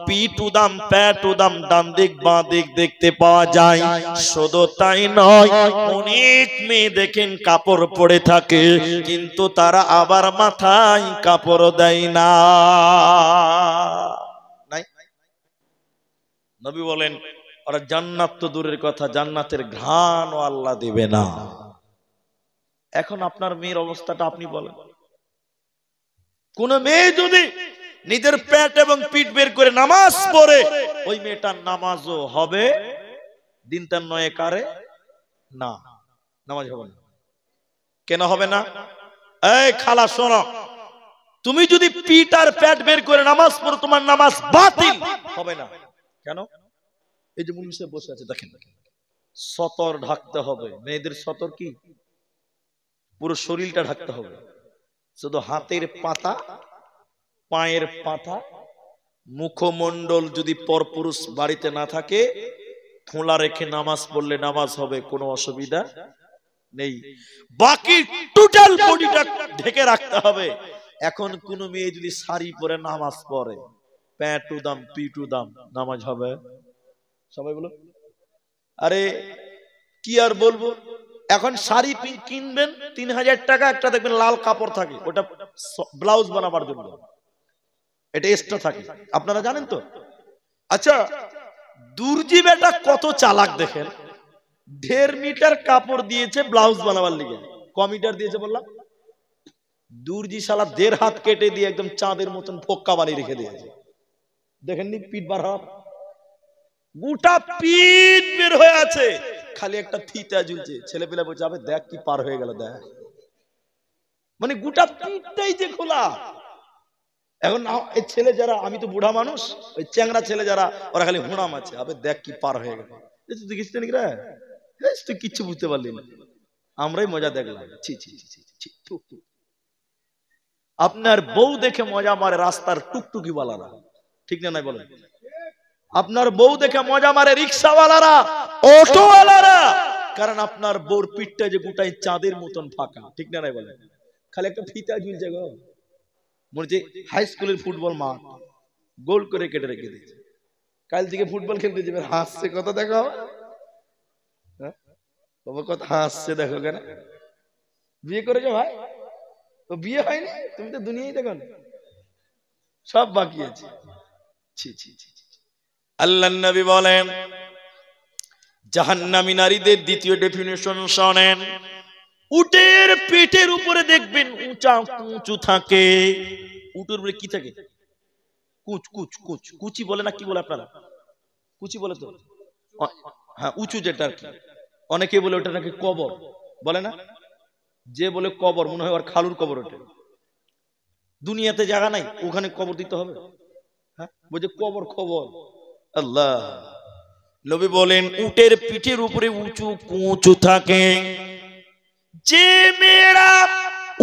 পিঠ উদাম, প্যাট উদাম, ডান দিক বাঁ দিক দেখতে পাওয়া যায়। শুধু তাই নয়, অনেক মেয়ে দেখেন কাপড় পরে থাকে কিন্তু তারা আবার মাথায় কাপড় দেয় না। নবী বলেন ওরা জান্নাত তো দূরের কথা, জান্নাতের ঘ্রাণও আল্লাহ দিবে না। এখন আপনার মেয়ের অবস্থাটা আপনি বলেন। কোন মেয়ে যদি নিজের পেট এবং পিঠ বের করে নামাজ পড়ে, ওই মেয়েটার নামাজও হবে, দিন তার নয় কারে না, নামাজ হবে না। কেন হবে না? এই খালা শোনো, তুমি যদি পিঠ আর পেট বের করে নামাজ পড়ো তোমার নামাজ বাতিল হবে না। কেন? এই যে মুনিম সাহেব বসে আছে দেখেন, সতর ঢাকতে হবে। মেয়েদের সতর কি? পুরো শরীরটা ঢাকতে হবে, শুধু হাতের পাতা, পায়ের পাতা, মুখমণ্ডল যদি পরপুরুষ বাড়িতে না থাকে খোলা রেখে নামাজ পড়লে নামাজ হবে, কোনো অসুবিধা নেই। বাকি টোটাল বডিটা ঢেকে রাখতে হবে। এখন কোন মেয়ে যদি শাড়ি পরে নামাজ পড়ে, প্যাট উদাম, পিঠ উদাম, নামাজ হবে? সবাই বলো। আরে কি আর বলবো, এখন শাড়ি কিনবেন 3000 টাকা, একটা দেখবেন লাল কাপড় থাকে, ওটা ব্লাউজ বানাবার জন্য, এটা এক্সট্রা থাকে, আপনারা জানেন তো? আচ্ছা, দর্জি বেটা কত চালাক দেখেন, 1.5 মিটার কাপড় দিয়েছে ব্লাউজ বানাবার লিগে। ক মিটার দিয়েছে বললাম? দর্জি শালা 1.5 হাত কেটে দিয়ে একদম চাঁদের মতন ফোক্কা বানিয়ে রেখে দিয়েছে। দেখেননি পিঠ বার হাত, গোটা পিঠ বের হয়ে আছে, খালি একটা ফিতা ঝুলছে। ছেলে পেলে বলছে আবে দেখ কি পার হয়ে গেল, দেখ, মানে গোটা পিঠটাই যে খোলা। এখন এই ছেলে যারা, আমি তো বুড়া মানুষ, ওই চ্যাংড়া ছেলে যারা ওরা খালি হুড়াম আছে, আবে দেখ কি পার হয়ে গেল। তুই দেখিস নাকি রে? তুই কিচ্ছু বুঝতে পারলি না, আমরাই মজা দেখলাম। ছি ছি ছি ছি। আপনার বউ দেখে মজা মারে রাস্তার টুকটুকি ওয়ালারা, ঠিক না নাই বলেন? আপনার বউ দেখে মজা মারে রিক্সাওয়ালারা, অটোওয়ালারা, কারণ আপনার বউর পিঠটা যে গোটাই চাঁদের মতন ফাঁকা, ঠিক না নাই বলেন? খালি একটা ফিতা ঝুলছে গো, মনে হচ্ছে হাই স্কুলের ফুটবল মাঠ গোল করে কেটে রেখে দিয়েছে। কাল থেকে ফুটবল খেলতে যাবে, হাসছে কত দেখো, বাবা কত হাসছে দেখো। কেন বিয়ে করেছো ভাই? তো বিয়ে হয়নি, তুমি তো দুনিয়ায় দেখো সব বাকি আছে। ছি ছি ছি। আল্লাহর নবী বলেন জাহান্নামী নারীদের দ্বিতীয় ডেফিনিশন শোনেন, উটের পেটের উপরে দেখবেন উঁচা উঁচু থাকে। উটের উপরে কি থাকে? কুচ কুচ কুচ, কুচি বলে না কি বলে আপনারা? কুচি বলে তো, হ্যাঁ উঁচু যেটা আর কি। অনেকে বলে ওটা নাকি কবর, বলে না? যে বলে কবর মনে হয় আর খালুর কবর ওঠে। দুনিয়াতে জায়গা নাই, ওখানে কবর দিতে হবে। হ্যাঁ বলছে কবর খবর। আল্লাহ নবী বলেন উটের পিঠের উপরে উঁচু কুঁচু থাকে। যে মেয়েরা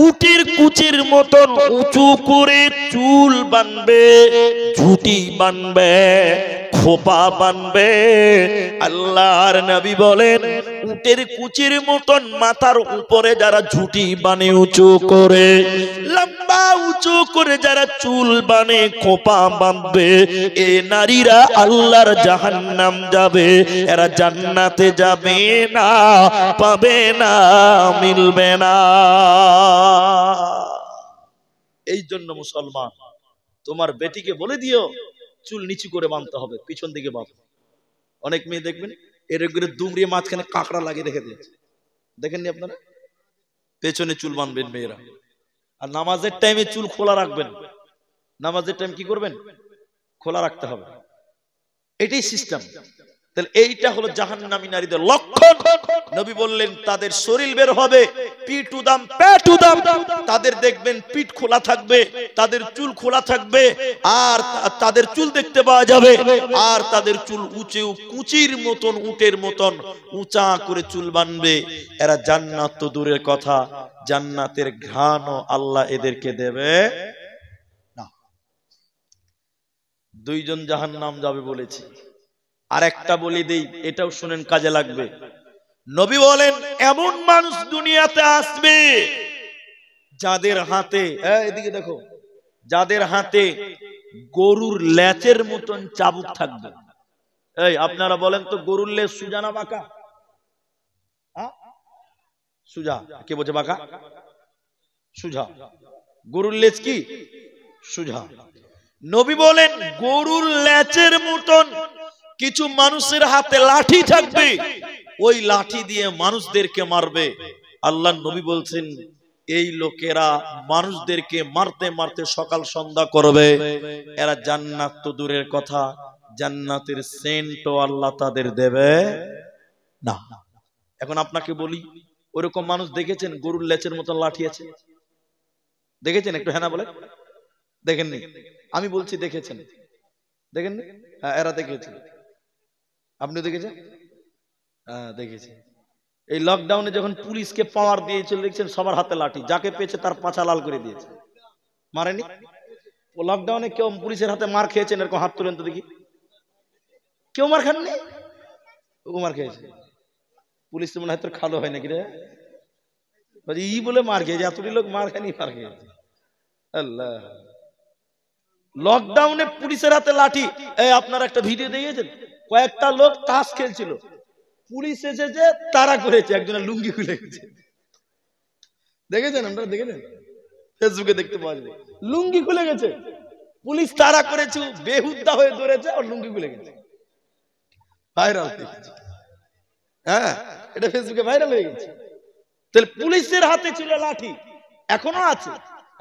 উটের কুচের মতন উঁচু করে চুল বানবে, ঝুটি বানবে, খোপা বানবে, আল্লাহর নবী বলেন উটের কুচির মতন মাথার উপরে যারা ঝুটি বানে উঁচু করে, লম্বা উঁচু করে যারা চুল বানে খোপা বাঁধবে, এ নারীরা আল্লাহর জাহান্নাম যাবে, এরা জান্নাতে যাবে না, পাবে না, মিলবে না। এই জন্য মুসলমান তোমার বেটিকে বলে দিও চুল নিচু করে বাঁধতে হবে, পিছন দিকে বাঁধো। অনেক মেয়ে দেখবেন এরকম দুমড়িয়ে মাঝখানে কাঁকড়া লাগিয়ে রেখে দিয়েছে, দেখেননি আপনারা? পেছনে চুল বাঁধবেন মেয়েরা। আর নামাজের টাইমে চুল খোলা রাখবেন। নামাজের টাইম কি করবেন? খোলা রাখতে হবে। এটাই সিস্টেম। তাহলে এইটা হলো জাহান্নামী নারীদের লক্ষণ। নবী বললেন তাদের শরীর বের হবে পিঠ উদাম পেট উদাম, তাদের দেখবেন পিঠ খোলা থাকবে, তাদের চুল খোলা থাকবে, আর তাদের চুল দেখতে পাওয়া যাবে, আর তাদের চুল উঁচু কুচির মতন উটের মতন উঁচা করে চুল বানবে। এরা জান্নাত তো দূরের কথা, জান্নাতের ঘ্রাণও আল্লাহ এদেরকে দেবে না। দুইজন জাহান্নাম যাবে বলেছি, আর একটা বলি দেই, এটাও শুনেন কাজে লাগবে। নবী বলেন এমন মানুষ দুনিয়াতে আসবে যাদের হাতে, এদিকে দেখো, যাদের হাতে গরুর লেচের মতন চাবুক থাকবে। এই আপনারা বলেন তো গরুর লেজ সোজা না বাঁকা? সোজা। কে বলছে বাঁকা? সোজা। গরুর লেজ কি সোজা। নবী বলেন গরুর লেচের মতন কিছু মানুষের হাতে লাঠি থাকবে, ওই লাঠি দিয়ে মানুষদেরকে মারবে। আল্লাহ নবী বলছেন এই লোকেরা মানুষদেরকে মারতে মারতে সকাল সন্ধ্যা করবে, এরা জান্নাত তো দূরের কথা, জান্নাতের সেন্টও আল্লাহ তাদের দেবে না। এখন আপনাকে বলি, ওরকম মানুষ দেখেছেন গরুর লেচের মতন লাঠি আছে? দেখেছেন? একটু হ্যাঁ না বলে। দেখেননি? আমি বলছি দেখেছেন। দেখেননি? হ্যাঁ এরা দেখেছে। আপনি দেখেছেন? হ্যাঁ দেখেছি। এই লকডাউনে যখন পুলিশকে পাওয়ার দিয়েছিল দেখছেন সবার হাতে লাঠি, যাকে পেয়েছে তার পাছা লাল করে দিয়েছে। মারেনি? ও লকডাউনে কেউ পুলিশের হাতে মার খেয়েছেন এরকম হাত তুলেন তো দেখি। কেউ মার খাননি? ও মার খেয়েছে। পুলিশ তো মনে হয় তোর খালো হয় নাকি রে, ই বলে মার খেয়েছে, এতটি লোক মার খায়নি, মার খেয়েছে। আল্লাহ, লকডাউনে পুলিশের হাতে লাঠি। এই আপনারা একটা ভিডিও দেখেছেন, কয়েকটা লোক তাস খেলছিল, পুলিশ এসেছে, তারা করেছে, একজনের লুঙ্গি খুলে গেছে। দেখেছেন? আপনারা দেখেছেন? ফেসবুকে দেখতে পাওয়া যায়, লুঙ্গি খুলে গেছে, পুলিশ তারা করেছে, বেহুদ্দা হয়ে ধরেছে, আর লুঙ্গি খুলে গেছে। ভাইরাল দেখেছি, হ্যাঁ এটা ফেসবুকে ভাইরাল হয়ে গেছে। তাহলে পুলিশের হাতে ছিল লাঠি, এখনো আছে।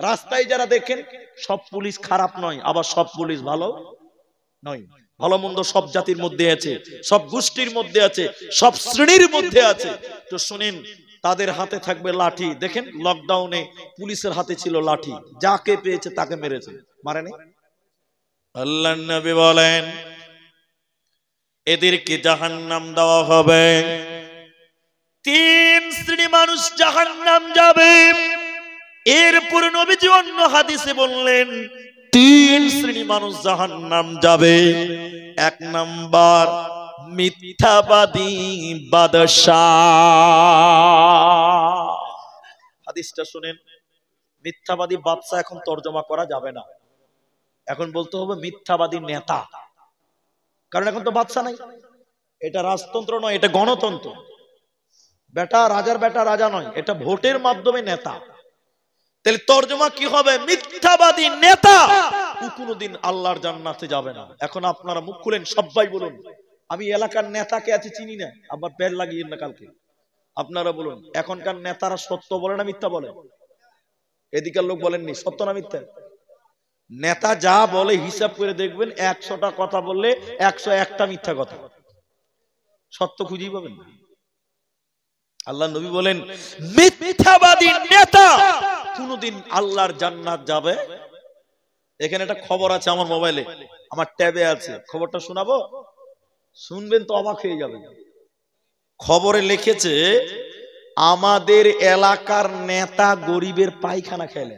রাস্তায় যারা দেখেন সব পুলিশ খারাপ নয়, আবার সব পুলিশ ভালো নয়। ভালো মন্দ সব জাতির মধ্যে আছে, সব গোষ্ঠীর মধ্যে আছে, সব শ্রেণীর মধ্যে আছে। তো শুনেন তাদের হাতে থাকবে লাঠি। দেখেন লকডাউনে পুলিশের হাতে ছিল লাঠি, যাকে পেয়েছে তাকে মেরেছে, মারেনি। আল্লাহর নবী বলেন এদেরকে জাহান্নাম দেওয়া হবে। তিন শ্রেণী মানুষ জাহান্নাম যাবে। এরপর নবীজি অন্য হাদিসে বললেন তিন শ্রেণী মানুষ জাহান্নাম যাবে। এক নাম্বার মিথ্যাবাদী বাদশা। হাদিসটা শুনেন, মিথ্যাবাদী বাদশা এখন তর্জমা করা যাবে না, এখন বলতে হবে মিথ্যাবাদী নেতা। কারণ এখন তো বাদশা নাই, এটা রাজতন্ত্র নয়, এটা গণতন্ত্র। বেটা রাজার বেটা রাজা নয়, এটা ভোটের মাধ্যমে নেতা। তাহলে তর্জমা কি হবে? মিথ্যাবাদী নেতা ও কোনোদিন আল্লাহর জান্নাতে যাবে না। এখন আপনারা মুখ খুলেন, সবাই বলুন আমি এলাকার নেতাকে আছে চিনি না, আবার বের লাগিয়ে না কালকে। আপনারা বলুন এখনকার নেতারা সত্য বলে না মিথ্যা বলে? এদিকের লোক বলেননি সত্য না মিথ্যা? নেতা যা বলে হিসাব করে দেখবেন 100টা কথা বললে 101টা মিথ্যা কথা, সত্য খুঁজেই পাবেন না। আল্লাহ নবী বলেন মিথ্যাবাদী নেতা কোনদিন আল্লাহর জান্নাত যাবে। এখানে একটা খবর আছে আমার মোবাইলে, আমার ট্যাবে আছে, খবরটা শোনাবো? শুনবেন তো অবাক হয়ে যাবেন। খবরে লিখেছে আমাদের এলাকার নেতা গরিবের পায়খানা খেলে।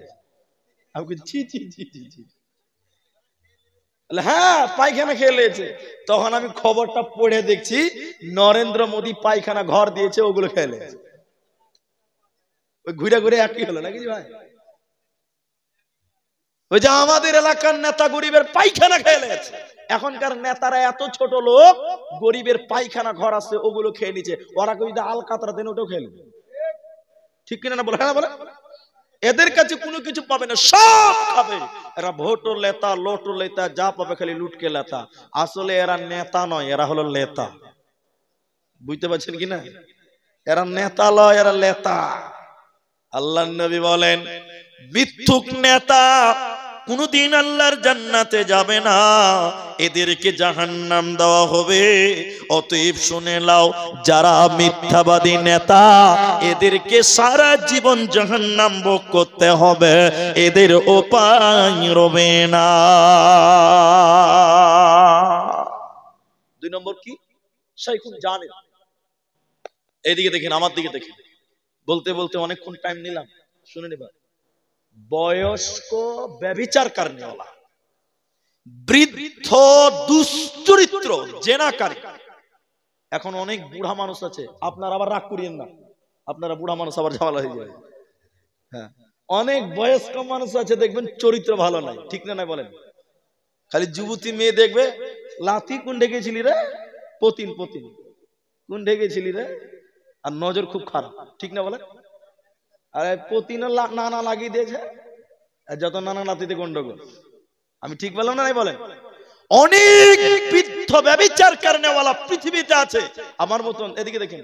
হ্যাঁ পায়খানা খেলেছে। তখন আমি খবরটা পড়ে দেখছি নরেন্দ্র মোদী পায়খানা ঘর দিয়েছে, ওগুলো খেলে। ওই ঘুরে ঘুরে একই হলো নাকি ভাই? ওই যে আমাদের এলাকার নেতা গরিবের পায়খানা খেলেছে। এখনকার নেতারা এত ছোট লোক, গরিবের পায়খানা ঘর আছে ওগুলো খেয়ে নিচ্ছে। ওরা কই আলকাতরা দেন ওটাও খেলে, ঠিক কিনা না বলে? হ্যাঁ বলে। এদের কাছে কোনো কিছু পাবে না, সব খাবে। এরা ভোটো লেতা লোটো লেতা যা পাবে খালি লুটকে লেতা। আসলে এরা নেতা নয়, এরা হলো লেতা। বুঝতে পারছেন কিনা? এরা নেতা লয়, এরা লেতা। আল্লাহর নবী বলেন মিথ্যুক নেতা কোনদিন আল্লাহর জান্নাতে যাবে না, এদেরকে জাহান্নাম দেওয়া হবে। অতএব শুনে নাও, যারা মিথ্যাবাদী নেতা এদেরকে সারা জীবন জাহান্নাম ভোগ করতে হবে, এদের উপায় রবে না। 2 নম্বর কি? শাইখুন জানেন। এইদিকে দেখেন, আমার দিকে দেখেন, বলতে বলতে অনেকক্ষণ টাইম নিলাম, শুনে নেবা। বয়স্ক ব্যভিচার কারণেওয়ালা, বৃদ্ধ দুশ্চরিত্র জেনাকারী। এখন অনেক বুড়া মানুষ আছে, আপনারা আবার রাগ করিয়েন না, আপনারা বুড়া মানুষ আবার ঝামেলা হয়ে যায়। হ্যাঁ, অনেক বয়স্ক মানুষ আছে দেখবেন চরিত্র ভালো নাই, ঠিক না নাই বলেন? খালি যুবতী মেয়ে দেখবে, লাথি কোন ঢেকেছিলি রে, পতিন পতিন কোন ঢেকেছিলি রে, আর নজর খুব খারাপ, ঠিক না বলেন? আরে পতিনও নানা লাগিয়ে দিয়েছে, যত নানা নাতিতে গন্ডগোল। আমি ঠিক বললাম না নাই বলেন? অনেক বৃদ্ধ ব্যভিচার কারণেওয়ালা পৃথিবীতে আছে। আমার মতন এদিকে দেখেন,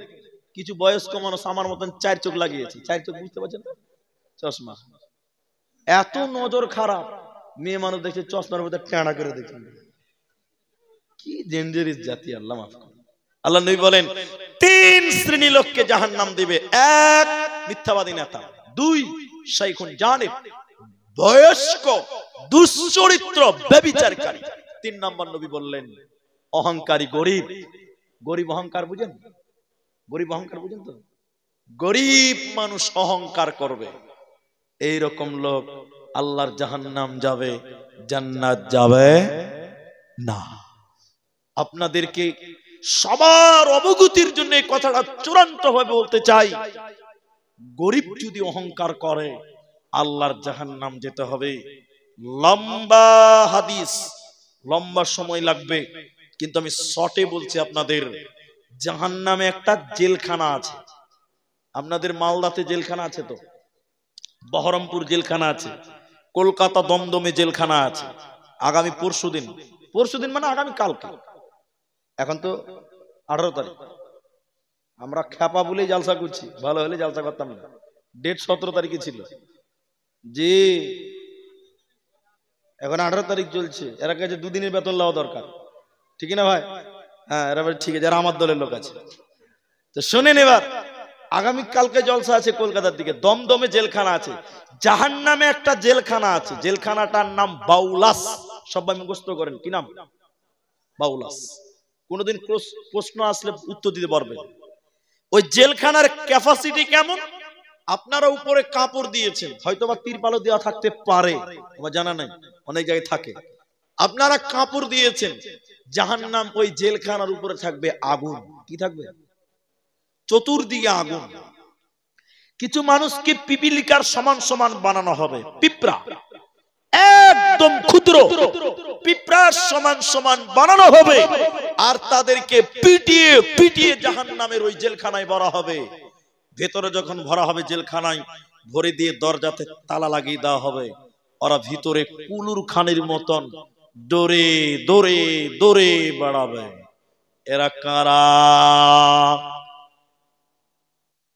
কিছু বয়স্ক মানুষ আমার মতন 4 চোখ লাগিয়েছে। 4 চোখ বুঝতে পারছেন তো? চশমা। এত নজর খারাপ, মেয়ে মানুষ দেখছে চশমার মধ্যে টেঁড়া করে দেখে। কি ডেঞ্জারাস জাতি, আল্লাহ মাফ করুন। আল্লাহ নবী বলেন 3 শ্রেণী লোককে জাহান্নাম দিবে। 1 মিথ্যাবাদী নেতা, 2 শাইখুন জানিব বয়স্ক দুশ্চরিত্র ব্যভিচারকারী, 3 নম্বর নবী বললেন অহংকারী গরিব। গরিব অহংকার বুঝেন? গরিব অহংকার বুঝেন তো? গরিব মানুষ অহংকার করবে, এইরকম লোক আল্লাহর জাহান্নাম যাবে, জান্নাত যাবে না। আপনাদেরকে সবার অবগতির জন্য এই কথাটা চূড়ান্ত ভাবে বলতে চাই, গরিব যদি অহংকার করে আল্লাহর জাহান্নাম যেতে হবে। লম্বা হাদিস, লম্বা সময় লাগবে, কিন্তু আমি শর্টে বলছি আপনাদের। জাহান্নামে একটা জেলখানা আছে। আপনাদের মালদাতে জেলখানা আছে তো, বহরমপুর জেলখানা আছে, কলকাতা দমদমে জেলখানা আছে। আগামী পরশুদিন মানে আগামী কালকে, এখন তো 18 তারিখ, আমরা খ্যাপা বলেই জালসা করছি, ভালো হলে জালসা করতাম না। ডেট 17 তারিখে ছিল যে, এখন 18 তারিখ চলছে। এরা কাছে 2 দিনের বেতন লওয়া দরকার, ঠিক না ভাই? হ্যাঁ, এরা ঠিক আছে, যারা আমার দলের লোক আছে। তো শোনেন, এবার আগামী কালকে জলসা আছে কলকাতার দিকে, দমদমে জেলখানা আছে। জাহান্নামে একটা জেলখানা আছে, জেলখানাটার নাম বাউলাস। সবাই মুখস্থ করেন, কি নাম? বাউলাস। কোনদিন প্রশ্ন আসলে উত্তর দিতে পারবে। ওই জেলখানার ক্যাপাসিটি কেমন? আপনারা উপরে কাপড় দিয়েছেন, হয়তোবা তিরপালও দেওয়া থাকতে পারে, আমার জানা নাই, অনেক জায়গায় থাকে। আপনারা কাপড় দিয়েছেন, জাহান্নাম ওই জেলখানার উপরে থাকবে আগুন। কি থাকবে? চতুর্দিকে আগুন। কিছু মানুষকে পিপিলিকার সমান সমান বানানো হবে, পিঁপড়া একদম ক্ষুদ্র পিঁপড়ার সমান সমান বানানো হবে, আর তাদেরকে পিটিয়ে পিটিয়ে জাহান্নামের ওই জেলখানায় ভরা হবে। ভেতরে যখন ভরা হবে জেলখানায়, ভরে দিয়ে দরজাতে তালা লাগিয়ে দেওয়া হবে। ওরা ভিতরে কুলুর খানের মতন দৌড়ে দৌড়ে দৌড়ে বেড়াবে। এরা কারা?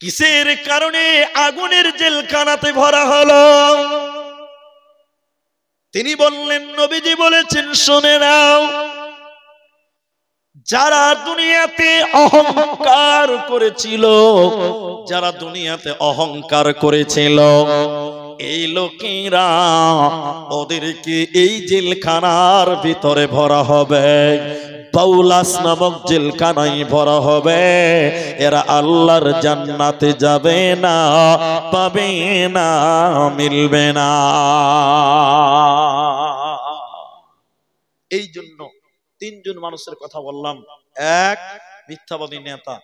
কিসের কারণে আগুনের জেলখানাতে ভরা হলো? তিনি বললেন, নবীজি বলেছেন, শুনে নাও, যারা দুনিয়াতে অহংকার করেছিল, যারা দুনিয়াতে অহংকার করেছিল, এই লোকেরা ওদেরকে এই জেলখানার ভিতরে ভরা হবে, বাউলাস নামক জেলখানায় ভরা হবে। এরা আল্লাহর জান্নাতে যাবে না, পাবে না, মিলবে না। এই জন্য তিনজন মানুষের কথা বললাম। এক, মিথ্যাবাদী নেতা।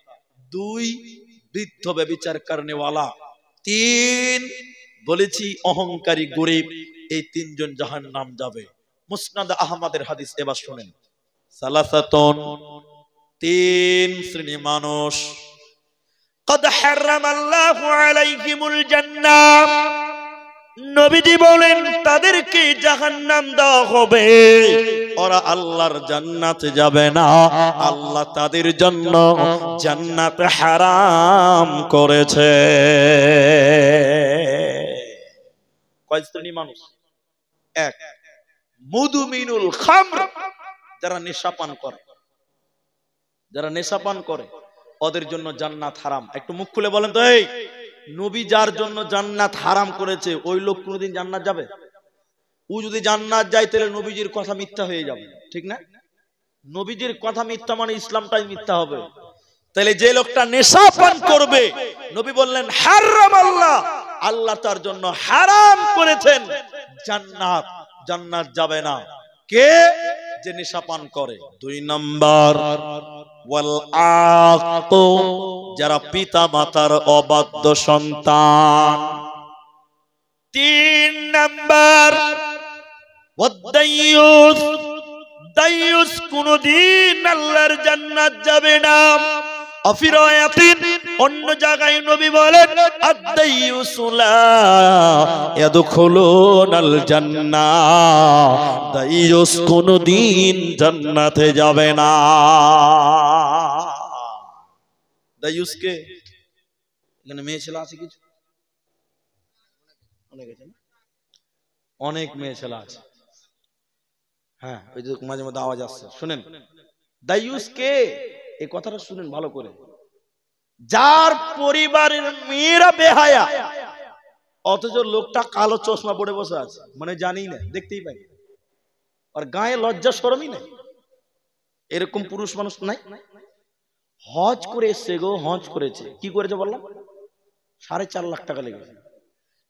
দুই, বৃদ্ধ ব্যভিচার কারণেওয়ালা। তিন, বলেছি অহংকারী গরিব। এই তিনজন জাহান্নাম যাবে। মুসনাদ আহমদের হাদিস এবার শুনেন। সালাসাতুন, তিন শ্রেণী মানুষ, কদ হারামাল্লাহু আলাইহিমুল জান্নাহ, নবীজি বলেন তাদেরকে জাহান্নাম দেওয়া হবে। ওরা আল্লাহর জান্নাতে যাবে না, আল্লাহ তাদের জন্য জান্নাত হারাম করেছে। কয় শ্রেণী মানুষ? এক, মুদমিনুল খামর, যারা নেশাপান করে, যারা নেশাপান করে ওদের জন্য জান্নাত হারাম। একটু মুখ খুলে বলেন তো, এই নবী যার জন্য জান্নাত হারাম করেছে ওই লোক কোনোদিন জান্নাত যাবে? ও যদি জান্নাত যায় তাহলে নবীজির কথা মিথ্যা হয়ে যাবে, ঠিক না? নবীজির কথা মিথ্যা মানে ইসলামটাই মিথ্যা হবে। তাহলে যে লোকটা নেশা পান করবে, নবী বললেন হারাম আল্লাহ, আল্লাহ তার জন্য হারাম করেছেন জান্নাত, জান্নাত যাবে না। কে? যে নেশা পান করে। দুই নাম্বার, ওয়াল আক, যারা পিতা মাতার অবাধ্য সন্তান। তিন নাম্বার, ওয়াদাইয়ুস, দাইয়ুস কোনদিন আল্লাহর জান্নাত যাবে না। আফিরায়াতিন, অন্য জায়গায় নবী বলেন আদাইয়ুসু লা ইয়াদখুলুনাল জান্নাহ, দাইয়ুস কোনদিন জান্নাতে যাবে না। দাইয়ুস কে? এখানে মেয়ে ছেলে আছে কিছু? অনেক আছে, অনেক মেয়ে ছেলে আছে। হ্যাঁ, ওই যে মাঝে মধ্যে আওয়াজ আসছে, শুনেন। দাইয়ুস কে? এই কথাটা শুনেন ভালো করে। যার পরিবারের মেয়েরা বেহায়া, অথচ লোকটা কালো চশমা পড়ে বসে আছে, মানে জানি না, দেখতেই পাই, আর গায়ে লজ্জা শরমই নাই। এরকম পুরুষ মানুষ নাই? হজ করে এসছে গো, হজ করেছে। কি করেছে বললাম? 4.5 লাখ টাকা লেগেছে।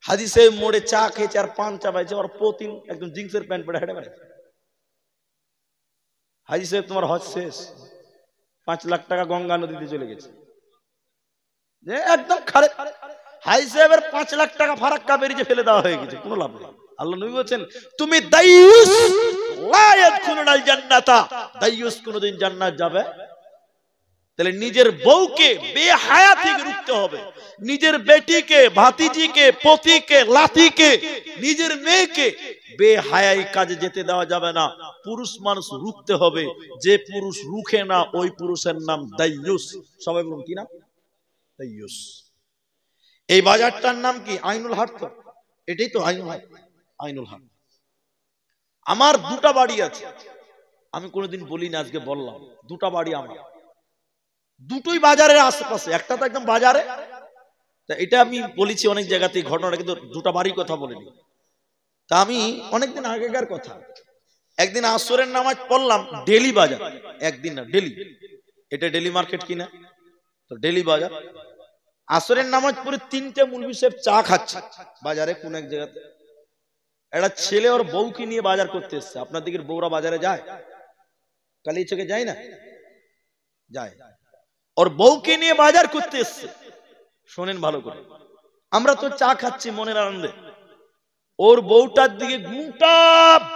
হাদিসে মোড়ে চা খেয়েছে আর পান চাবাইছে, আর প্রতিদিন একদম জিন্সের প্যান্ট পরে হেঁটে বেড়াচ্ছে। হাজি সাহেব তোমার হজ শেষ, 5 লাখ টাকা গঙ্গা নদীতে চলে গেছে। যে একদম খারে হাজি সাহেবের 5 লাখ টাকা ফারাক্কা বেরিয়ে ফেলে দেওয়া হয়ে গেছে, কোনো লাভ নেই। আল্লাহ নবী বলেছেন, তুমি দাইয়ুস লা ইয়াদখুলুনাল জান্নাতা, দাইয়ুস কোনদিন জান্নাত যাবে। তাহলে নিজের বউকে বেহায়া থেকে রুখতে হবে, নিজের বেটিকে, ভাতিজিকে, পতিকে, লাতিকে, নিজের মেয়েকে বেহায়াই কাজে যেতে দেওয়া যাবে না। পুরুষ মানুষ রুখতে হবে। যে পুরুষ রুখে না ওই পুরুষের নাম দাইয়ুস। সবাই বলুন কি নাম? দাইয়ুস। এই বাজারটার নাম কি? আইনুল হাট। তো এটাই তো আইনুল হাট, আইনুল হাট। আমার 2টা বাড়ি আছে, আমি কোনোদিন বলি না, আজকে বললাম। 2টা বাড়ি আমার, দুটোই বাজারের আশেপাশে, একটা তো একদম বাজারে। তা এটা আমি বলেছি অনেক জায়গাতে ঘটনাটা, কিন্তু 2টা বাড়ির কথা বলিনি। তা আমি অনেকদিন আগেকার কথা, একদিন আসরের নামাজ পড়লাম ডেলি বাজার, একদিন না ডেলি, এটা ডেলি মার্কেট কিনা, তো ডেলি বাজার। আসরের নামাজ পড়ে 3টে মুলবি সাহেব চা খাচ্ছে বাজারে কোন এক জায়গাতে। একটা ছেলে ওর বউকে নিয়ে বাজার করতে এসছে। আপনার দিকের বউরা বাজারে যায়? কালীচকে যায় না? যায়। ওর বউকে নিয়ে বাজার করতে এসছে। শোনেন ভালো করে, আমরা তো চা খাচ্ছি মনের আনন্দে, ওর বউটার দিকে গোটা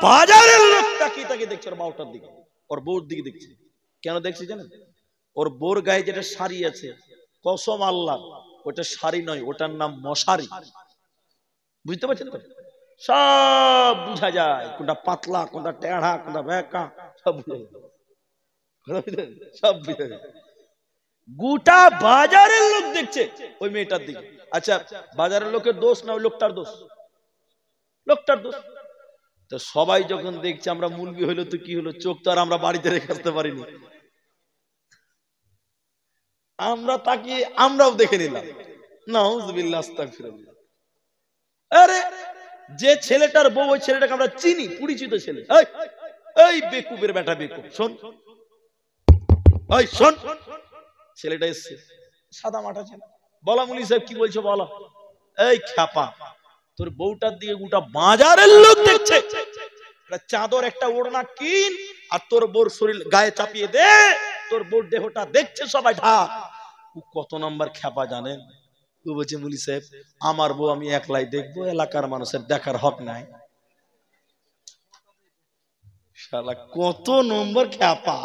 বাজারের লোক তাকিয়ে তাকিয়ে দেখছে ওর বউটার দিকে, ওর বউর দিকে দেখছে। কেন দেখছি জানেন? ওর বউর গায়ে যেটা শাড়ি আছে, কসম আল্লাহ ওটা শাড়ি নয়, ওটার নাম মশারি। বুঝতে পারছেন তো? সব বুঝা যায়, কোনটা পাতলা, কোনটা টেढ़া, কোনটা বেঁকা, সব বুঝা যায়, সব বুঝা যায়। গোটা বাজারের লোক দেখছে ওই মেয়েটার দিকে। আচ্ছা, বাজারের লোকের দোষ না ওই লোকটার দোষ? লোকটার দোষ। তো সবাই যখন দেখছে, আমরা মুলবি হইলো তো কি হলো, চোখ তো আর আমরা বাড়িতে রেখে আসতে পারিনি, আমরা তাকিয়ে আমরাও দেখে নিলাম। নাউযুবিল্লাহ, আস্তাগফিরুল্লাহ। আরে যে ছেলেটার বউ, ওই ছেলেটাকে আমরা চিনি, পরিচিত ছেলে। এই বেকুবের বেটা বেকুব, শোন, ওই শোন, ছেলেটা এসছে, সাদা মাটা ছেলে। বলা মুলি সাহেব কি বলছো বলো। এই খ্যাপা, তোর বউটার দিকে গোটা বাজারের লোক দেখছে, চাদর একটা ওড়না কিন আর তোর বউর শরীর গায়ে চাপিয়ে দে, তোর বউর দেহটা দেখছে সবাই, ঢাক। ও কত নম্বর খ্যাপা জানেন? ও বলছে মুলি সাহেব, আমার বউ আমি একলাই দেখবো, এলাকার মানুষের দেখার হক নাই। শালা কত নম্বর খ্যাপা!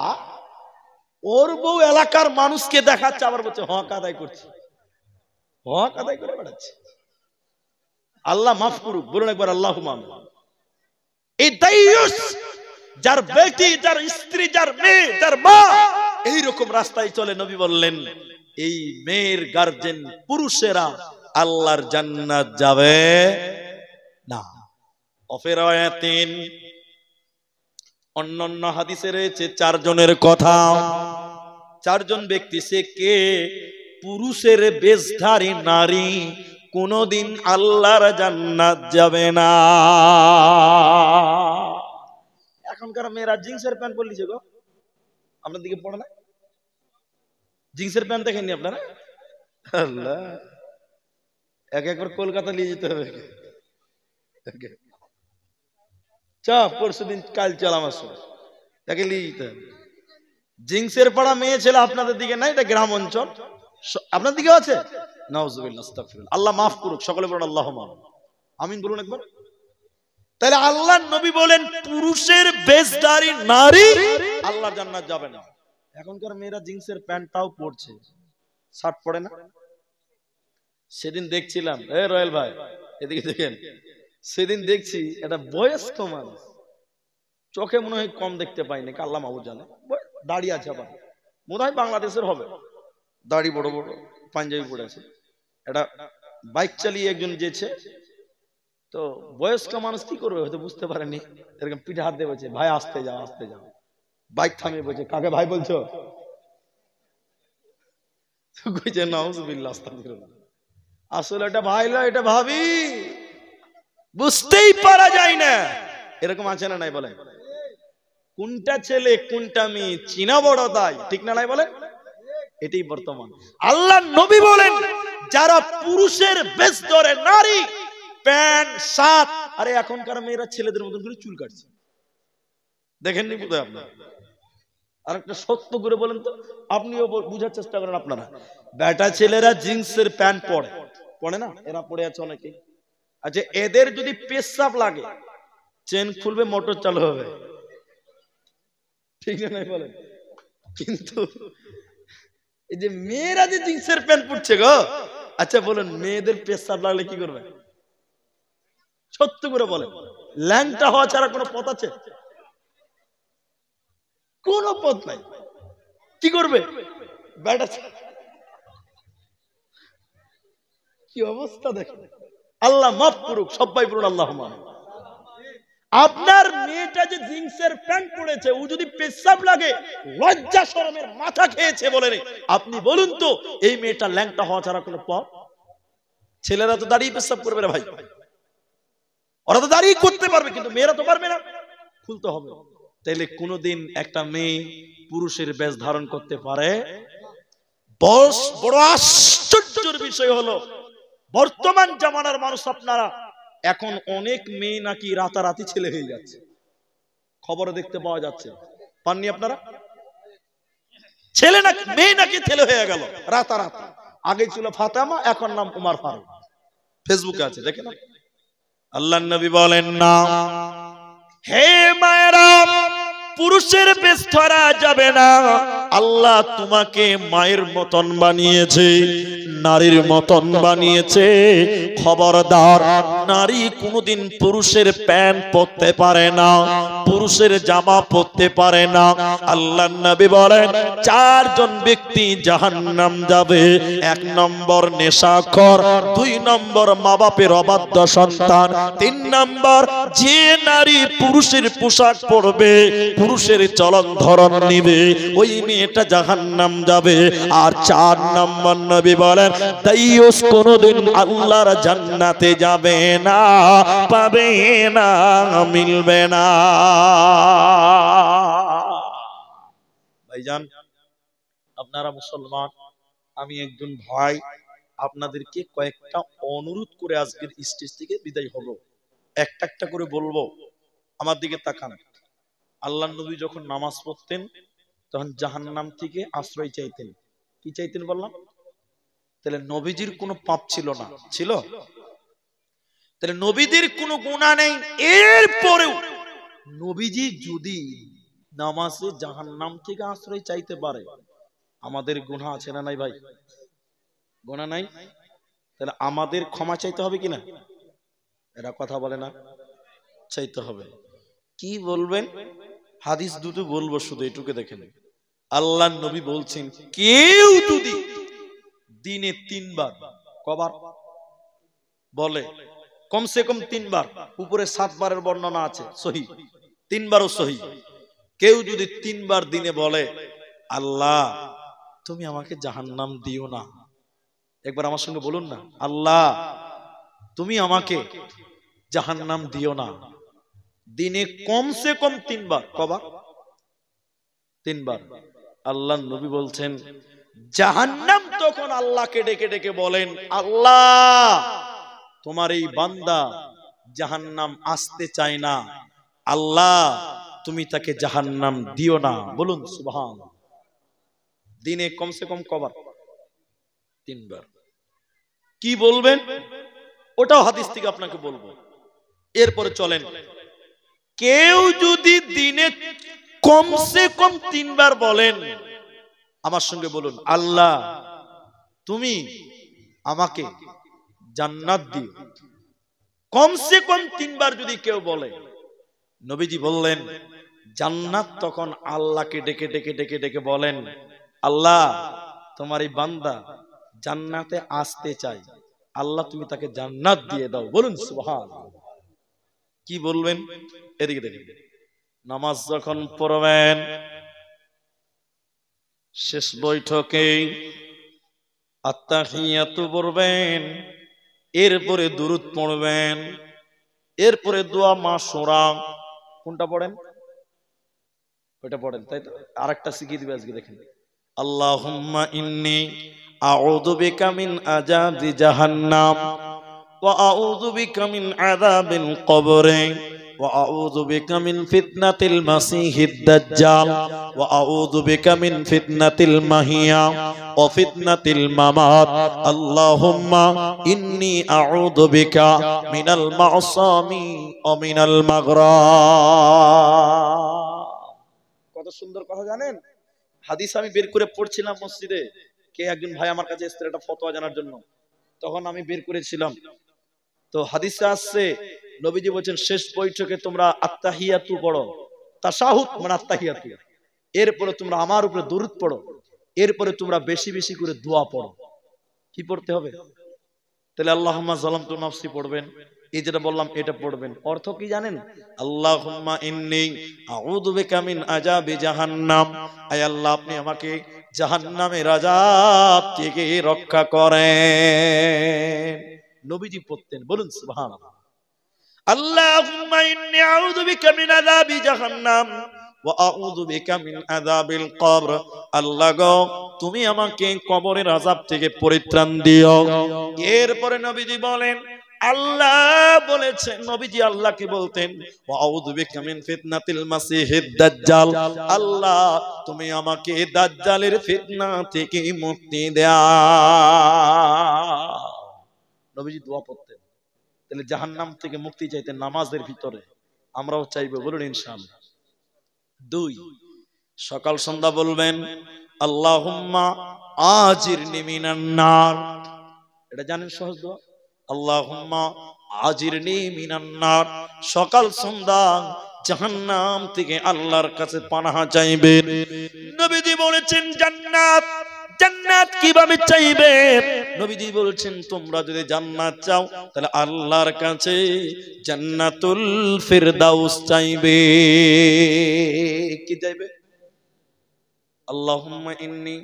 ওর বউ এলাকার মানুষকে দেখাচ্ছে, আবার বলছে হক আদায় করছে, হক আদায় করে বেড়াচ্ছে। আল্লাহ মাফ করুক, বলুন একবার আল্লাহুম্মা আমিন। এই দাইয়ুস, যার বেটি, যার স্ত্রী, যার মেয়ে, যার মা এইরকম রাস্তায় চলে, নবী বললেন এই মেয়ের গার্জেন পুরুষেরা আল্লাহর জান্নাত যাবে না। অফেরায়াতিন, অন্যান্য হাদিসে রয়েছে চারজনের কথা। চারজন ব্যক্তি, সে কে? পুরুষের বেশধারী নারী কোনদিন আল্লাহর জান্নাত যাবে না। এখনকার মেয়েরা জিন্সের প্যান্ট পরলিছে গো, আপনার দিকে পড়ে না? জিন্সের প্যান্ট দেখেননি আপনারা? আল্লাহ, এক একবার কলকাতা নিয়ে যেতে হবে। পরশু দিন কাল চল আমার সঙ্গে, তাকে নিয়ে যেতে হবে। জিন্সের পড়া মেয়ে ছেলে আপনাদের দিকে নাই, এটা গ্রাম অঞ্চল। আপনার দিকে আছে? নাউযুবিল্লাহ, আস্তাগফিরুল্লাহ। আল্লাহ মাফ করুক, সকলে বলুন আল্লাহুম্মা আমিন, বলুন একবার। তাহলে আল্লাহর নবী বলেন পুরুষের বেশধারী নারী আল্লাহর জান্নাত যাবে না। এখনকার মেয়েরা জিন্সের প্যান্টটাও পরছে, শার্ট পরে না। সেদিন দেখছিলাম, রয়েল ভাই এদিকে দেখেন, সেদিন দেখছি একটা বয়স্ক মানুষ, চোখে মনে হয় কম দেখতে পাইনি, আল্লাহ মাহবুব জানে, দাঁড়িয়ে আছে, আবার মনে হয় বাংলাদেশের হবে, দাড়ি বড় বড়, পাঞ্জাবি পরে আছে। একটা বাইক চালিয়ে একজন যেছে, তো বয়স্ক মানুষ কি করবে হয়তো বুঝতে পারেনি, এরকম পিঠে হাত দিয়ে বলছে ভাই আসতে যাও, আসতে যাও। বাইক থামিয়ে বলছে কাকে ভাই বলছো? নাউযুবিল্লাহ, আস্তাগফিরুল্লাহ। আসলে এটা ভাই না, এটা ভাবি, বুঝতেই পারা যায় না। এরকম আছে না নাই বলেন? কোনটা ছেলে কোনটা মেয়ে চিনা বড় দায়, ঠিক না নাই বলেন? এটাই বর্তমান। আল্লাহর নবী বলেন যারা পুরুষের বেশ ধরে নারী, প্যান্ট শার্ট। আরে এখনকার মেয়েরা ছেলেদের মতন করে চুল কাটছে, দেখেননি বোধহয় আপনারা? আর একটা সত্য করে বলেন তো, আপনিও বুঝার চেষ্টা করেন আপনারা। বেটা ছেলেরা জিন্সের প্যান্ট পরে, পরে না? এরা পরে আছে অনেকে। আচ্ছা, এদের যদি পেশাব লাগে, চেন খুলবে, মোটর চালু হবে, ঠিক না বলেন? কিন্তু এই যে মেয়েরা যে জিন্সের প্যান্ট পরছে গো, আচ্ছা বলুন মেয়েদের পেশাব লাগলে কি করবে? সত্য করে বলেন, ল্যাংটা হওয়া ছাড়া কোনো পথ আছে? কোন পথ নাই। কি করবে বেটা? কি অবস্থা দেখেন। আল্লাহ মাফ করুক, সবাই বলুন আল্লাহুম্মা আমিন। আপনার মেয়েটা যে জিন্সের প্যান্ট পরেছে, ও যদি পেশাব লাগে, লজ্জা শরমের মাথা খেয়েছে বলে রে, আপনি বলুন তো এই মেয়েটা ল্যাংটা হওয়া ছাড়া কোনো পথ? ছেলেরা তো দাঁড়িয়ে পেশাব করবে রে ভাই, ওরা তো দাঁড়িয়ে করতে পারবে, কিন্তু মেয়েরা তো পারবে না, খুলতে হবে। তাইলে কোনদিন একটা মেয়ে পুরুষের বেশ ধারণ করতে পারে? বড় আশ্চর্যের বিষয় হলো বর্তমান জামানার মানুষ, আপনারা এখন অনেক মেয়ে নাকি রাতারাতি ছেলে হয়ে যাচ্ছে, খবরে দেখতে পাওয়া যাচ্ছে, পাননি আপনারা? ছেলে নাকি মেয়ে নাকি ছেলে হয়ে গেল রাতারাতি। আগে ছিল ফাতেমা, এখন নাম উমার ফারুক। ফেসবুকে আছে, দেখেন। আল্লাহর নবী বলেন না, হে মায়েরা, পুরুষের বেশ ধরা যাবে না। আল্লাহ তোমাকে মায়ের মতন বানিয়েছে, নারীর মতন বানিয়েছে। খবরদার, নারী কোনোদিন পুরুষের প্যান্ট পরতে পারে না, পুরুষের জামা পরতে পারে না। আল্লাহর নবী বলেন, চারজন ব্যক্তি জাহান্নাম যাবে। 1 নম্বর নেশাখোর, 2 নম্বর মা বাপের অবাধ্য সন্তান, 3 নম্বর যে নারী পুরুষের পোশাক পরবে, পুরুষের চলন ধরন নিবে, ওই মেয়েটা জাহান্নাম যাবে। আর 4 নম্বর নবী বলেন, দাইয়ুস কোনদিন আল্লাহর জান্নাতে যাবে না, পাবে না, মিলবে না। ভাইজান, আপনারা মুসলমান, আমি একজন ভাই, আপনাদেরকে কয়েকটা অনুরোধ করে আজকের স্টেজ থেকে বিদায় হব। একটা একটা করে বলবো, আমার দিকে তাকান। আল্লাহর নবী যখন নামাজ পড়তেন তখন জাহান্নাম থেকে আশ্রয় চাইতেন। কি চাইতেন বললাম? তাহলে নবীজির কোনো পাপ ছিল না? ছিল। তাহলে নবীদের কোনো গুনাহ নেই, এরপরেও নবীজি যদি নামাজে জাহান্নাম থেকে আশ্রয় চাইতে পারে, আমাদের গুনাহ আছে না নাই ভাই? গুনাহ নাই? তাহলে আমাদের ক্ষমা চাইতে হবে কিনা? এরা কথা বলে না, চাইতে হবে। কি বলবেন? হাদিস দুটো বলবো, শুধু এটুকু দেখেন। আল্লাহর নবী বলছেন, কেউ যদি দিনে 3 বার, কবার বলে? কমসে কম 3 বার, উপরে 7 বারের বর্ণনা আছে, সহিহ, 3 বারও সহিহ। কেউ যদি 3 বার দিনে বলে, আল্লাহ তুমি আমাকে জাহান্নাম দিও না, একবার আমার সঙ্গে বলুন না, আল্লাহ তুমি আমাকে জাহান্নাম দিও না। দিনে কমসে কম 3 বার, কবার? 3 বার। আল্লাহর নবী বলছেন, জাহান্নাম তখন আল্লাহকে ডেকে ডেকে বলেন, আল্লাহ তোমার এই বান্দা জাহান্নাম আসতে চায় না, আল্লাহ তুমি তাকে জাহান্নাম দিও না। বলুন সুবহানাল্লাহ। দিনে কমসে কম কবার? 3 বার। কি বলবেন ওটাও হাদিস থেকে আপনাকে বলবো। এরপরে চলেন, কেউ যদি দিনে কমসে কম 3 বার বলেন, আমার সঙ্গে বলুন, আল্লাহ তুমি আমাকে জান্নাত দিও, কমসে কম 3 বার যদি কেউ বলে, নবীজি বললেন, জান্নাত তখন আল্লাহকে ডেকে ডেকে ডেকে ডেকে বলেন, আল্লাহ তোমার এই বান্দা জান্নাতে আসতে চায়, আল্লাহ তুমি তাকে জান্নাত দিয়ে দাও। বলুন সুবহানাল্লাহ। কি বলবেন? এদিকে দেখেন, নামাজ যখন পড়বেন, শেষ বৈঠকে আত্তাহিয়াতু পড়বেন, এরপরে দুরূদ পড়বেন, এরপরে দোয়া মাশুরা। কোনটা পড়েন? ওইটা পড়েন, তাই তো? আরেকটা শিখিয়ে দিবে আজকে, দেখেন। আল্লাহুম্মা ইন্নী আউযু বিকা মিন আযাবি জাহান্নাম ওয়া আউযু বিকা মিন আযাবিল কবরি ওয়া আউযু বিকা মিন ফিতনাতিল মাসিহিদ দাজ্জাল ওয়া আউযু বিকা মিন ফিতনাতিল মাহিয়া ওয়া ফিতনাতিল মামাত। আল্লাহুম্মা ইন্নী আউযু বিকা মিনাল মা'সামি ওয়া মিনাল মাগরাম। কত সুন্দর কথা জানেন? হাদিস আমি বের করে পড়ছিলাম মসজিদে, কে একজন ভাই আমার কাছে এসেছিল একটা ফতোয়া জানার জন্য, তখন আমি বের করেছিলাম। তো হাদিসে আসছে, নবীজি বলেছেন, শেষ বৈঠকে তোমরা আত্তাহিয়াতু পড়ো, তাশাহুদ মানে আত্তাহিয়াতু, এরপরে তোমরা আমার উপরে দরুদ পড়ো, এরপরে তোমরা বেশি বেশি করে দোয়া পড়ো। কি পড়তে হবে? তাহলে আল্লাহুম্মা যালামতু নাফসি পড়বেন, এই যেটা বললাম এটা পড়বেন। অর্থ কি জানেন? আল্লাহুম্মা ইন্নী আউযু বিকা মিন আযাবি জাহান্নাম, আয় আল্লাহ আপনি আমাকে জাহান্নামের আযাব থেকে রক্ষা করেন। নবীজি পড়তেন, বলুন সুবহানাল্লাহ। আল্লাহুম্মা ইন্নী আউযু বিকা মিন আযাবি জাহান্নাম ওয়া আউযু বিকা মিন আযাবিল কবর। আল্লাহ গো তুমি আমাকে কবরের আযাব থেকে পরিত্রাণ দিও। এরপরে নবীজি বলেন, আল্লাহ বলেছেন, নবীজি আল্লাহকে বলতেন, ওয়া আউযু বিকা মিন ফিতনাতিল মাসিহিদ দাজ্জাল, আল্লাহ তুমি আমাকে দাজ্জালের ফিতনা থেকে মুক্তি দাও। নবীজি দোয়া পড়তেন। তাহলে জাহান্নাম থেকে মুক্তি চাইতে নামাজের ভিতরে আমরাও চাইবো, বলুন ইনশাআল্লাহ। 2, সকাল সন্ধ্যা বলবেন আল্লাহুম্মা আজিরনি মিনান নার। এটা জানেন সহজ দোয়া, আল্লাহুম্মা আজিরনি মিনান নার। সকাল সন্ধ্যা জাহান্নাম থেকে আল্লাহর কাছে পানাহ চাইবেন। নবীজি বলেছেন জান্নাত, জান্নাত কিভাবে চাইবেন? নবীজি বলেছেন তোমরা যদি জান্নাত চাও তাহলে আল্লাহর কাছে জান্নাতুল ফিরদাউস চাইবে। কি চাইবে? আল্লাহুম্মা ইন্নী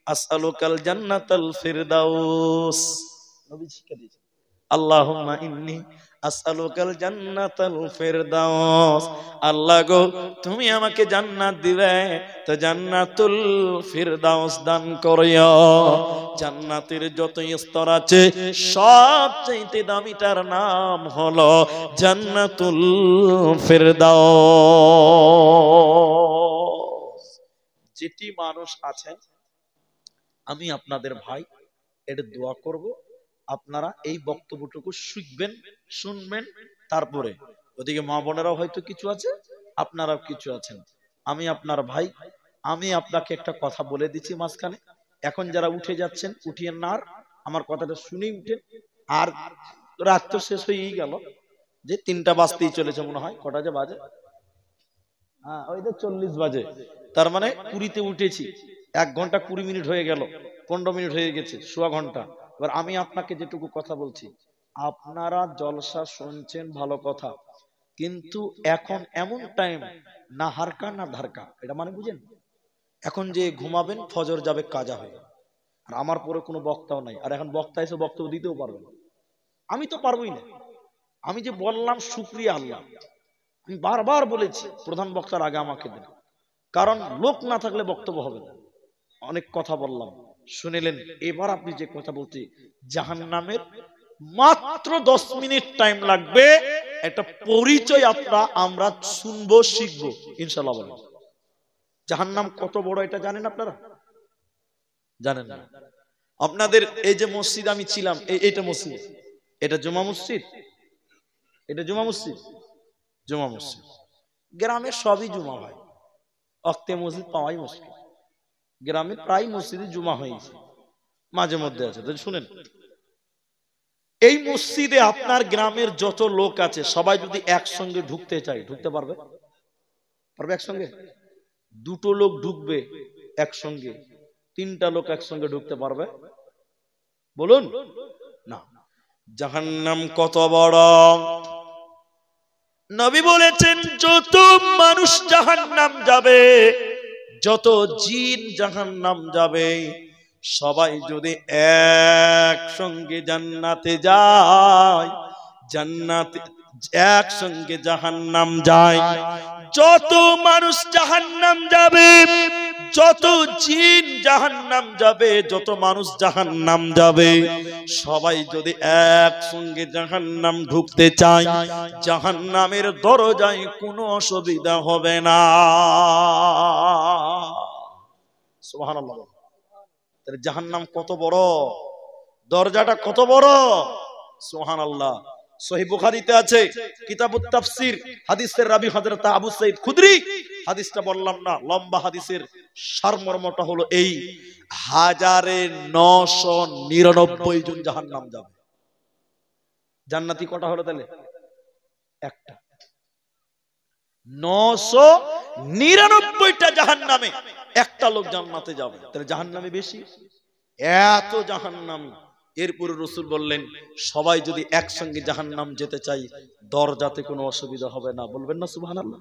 আসআলুকাল জান্নাতাল ফিরদাউস। নবী শিক্ষা দিয়েছেন আল্লাহুম্মা ইন্নী আসআলুকাল জান্নাতাল ফিরদাউস। আল্লাহ গো তুমি আমাকে জান্নাত দিবে, তো জান্নাতুল ফিরদাউস দান করিও। জান্নাতের যত স্তর আছে সবচেয়ে দামিটার নাম হলো জান্নাতুল ফিরদাউস। যেটি মানুষ আছেন আমি আপনাদের ভাই, এটা দোয়া করব, আপনারা এই বক্তব্যটুকু শিখবেন, শুনবেন, তারপরে ওদিকে মা বোনেরাও হয়তো কিছু আছে, আপনারাও কিছু আছেন। আমি আপনার ভাই, আমি আপনাকে একটা কথা বলে দিচ্ছি মাঝখানে, এখন যারা উঠে যাচ্ছেন উঠিয়েন না, আর আমার কথাটা শুনেই উঠেন। আর রাত তো শেষ হয়েই গেল, যে 3টা বাজতেই চলেছে মনে হয়, কটা যে বাজে, হ্যাঁ ওই তো 40 বাজে, তার মানে 20-তে উঠেছি, 1 ঘন্টা 20 মিনিট হয়ে গেল, 15 মিনিট হয়ে গেছে, সোয়া ঘন্টা। এবার আমি আপনাকে যেটুকু কথা বলছি, আপনারা জলসা শুনছেন ভালো কথা, কিন্তু এখন এমন টাইম না হারকা না ধারকা, এটা মানে বুঝেন? এখন যে ঘুমাবেন ফজর যাবে কাজা হয়ে, আর আমার পরে কোনো বক্তাও নাই, আর এখন বক্তা এসে বক্তব্য দিতেও পারবে না, আমি তো পারবোই না। আমি যে বললাম শুকরিয়া আল্লাহ, আমি বারবার বলেছি প্রধান বক্তার আগে আমাকে দেন, কারণ লোক না থাকলে বক্তব্য হবে না। অনেক কথা বললাম, শুনিলেন। এবার আপনি যে কথা বলছি, জাহান্নামের মাত্র 10 মিনিট টাইম লাগবে, একটা পরিচয় আমরা শুনবো, শিখবো ইনশাআল্লাহ। বলেন জাহান্নাম কত বড় এটা জানেন আপনারা? জানেন না? আপনাদের এই যে মসজিদ আমি ছিলাম, এইটা মসজিদ, এটা জুমা মসজিদ, এটা জুমা মসজিদ, জুমা মসজিদ। গ্রামের সবই জুমা হয়, অক্তে মসজিদ পাওয়াই মুশকিল। গ্রামে প্রায় মসজিদে জুমা হয়েছে, মাঝে মধ্যে আছে। শুনেন, এই মসজিদে আপনার গ্রামের যত লোক আছে সবাই যদি একসঙ্গে ঢুকতে চায়, ঢুকতে পারবে? পারবে একসঙ্গে? 2টো লোক ঢুকবে একসঙ্গে, 3টা লোক একসঙ্গে ঢুকতে পারবে? বলুন না। জাহান্নাম কত বড়! নবী বলেছেন যত মানুষ জাহান্নাম যাবে, যত জিন জাহান্নাম যাবে, সবাই যদি একসঙ্গে জান্নাতে যায়, জান্নাতে একসঙ্গে জাহান্নাম যায়, যত মানুষ জাহান্নাম যাবে, যত জিন জাহান্নাম যাবে, যত মানুষ জাহান্নাম যাবে, সবাই যদি একসঙ্গে জাহান্নাম ঢুকতে চায়, জাহান্নামের দরজায় কোনো অসুবিধা হবে না। সুবহানাল্লাহ। তাহলে জাহান্নাম কত বড়, দরজাটা কত বড়! সুবহানাল্লাহ। সহিহ বুখারীতে আছে কিতাবুত তাফসীর, হাদিসের রাবী হযরত আবু সাঈদ খুদরি, হাদিসটা বললাম না, লম্বা হাদিসের সারমর্মটা হলো এই: 1999 জন জাহান্নাম যাবে। জান্নাতি কটা হলো তাহলে? একটা। 999টা জাহান্নামে, একটা লোক জান্নাতে যাবে, তাহলে জাহান্নামে বেশি, এত জাহান্নামী। এরপরে রাসূল বললেন সবাই যদি একসঙ্গে জাহান্নাম যেতে চাই, দরজাতে কোনো অসুবিধা হবে না। বলবেন না সুবহানাল্লাহ?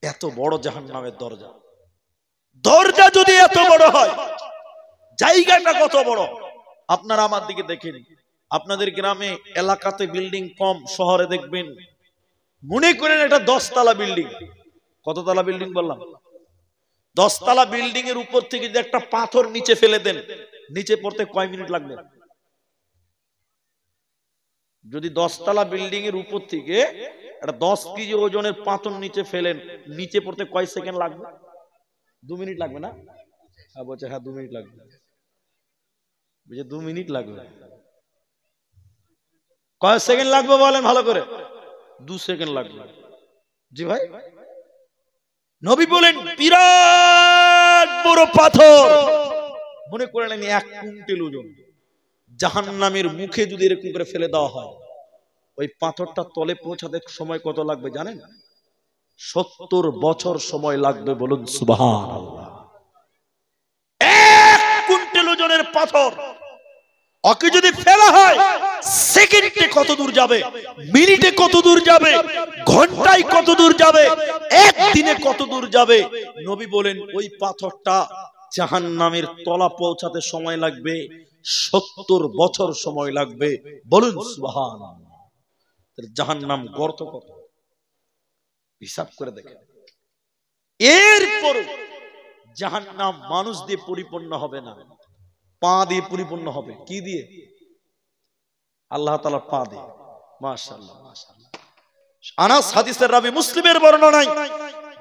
এত বড় জাহান্নামের দরজা, দরজা যদি এত বড় হয়, জায়গাটা কত বড়! আপনারা আমার দিকে দেখেন, আপনাদের গ্রামে এলাকাতে বিল্ডিং কম, শহরে দেখবেন, মনে করেন এটা 10 তলা বিল্ডিং। কত তলা বিল্ডিং বললাম? 10 তলা বিল্ডিং এর উপর থেকে যদি একটা পাথর নিচে ফেলে দেন, নিচে পড়তে কয় মিনিট লাগবে? যদি 10 তলা বিল্ডিং এর উপর থেকে একটা 10 কেজি ওজনের পাথর নিচে ফেলেন, নিচে পড়তে কয় সেকেন্ড লাগবে? 2 মিনিট লাগবে না? হ্যাঁ বলছে, হ্যাঁ 2 মিনিট লাগবে। বুঝে 2 মিনিট লাগবে। কয় সেকেন্ড লাগবে বলেন ভালো করে? 2 সেকেন্ড লাগবে। জি ভাই, নবী বলেন বিরাট বড় পাথর, মনে করেন আমি 1 কুইন্টাল ওজন, জাহান্নামের মুখে যদি এরকম করে ফেলে দেওয়া হয়, ওই পাথরটা তলে পৌঁছাতে সময় কত লাগবে জানেন? 70 বছর সময় লাগবে। বলুন সুবহানাল্লাহ। 1 কুইন্টাল ওজনের পাথর ওকে যদি ফেলা হয়, সেকেন্ডে কত দূর যাবে, মিনিটে কত দূর যাবে, ঘন্টায় কত দূর যাবে, একদিনে কত দূর যাবে? নবী বলেন ওই পাথরটা জাহান্নামের তলা পৌঁছাতে সময় লাগবে 70 বছর সময় লাগবে। বলুন সুবহানাল্লাহ। জাহান্নাম গর্ত কত হিসাব করে দেখেন। এরপর জাহান্নাম মানুষ দিয়ে পরিপূর্ণ হবে না, পা দিয়ে পরিপূর্ণ হবে। কি দিয়ে? আল্লাহ তাআলার পা দিয়ে। মাশাআল্লাহ মাশাআল্লাহ। আনাস হাদিসের রাবি, মুসলিমের বর্ণনায়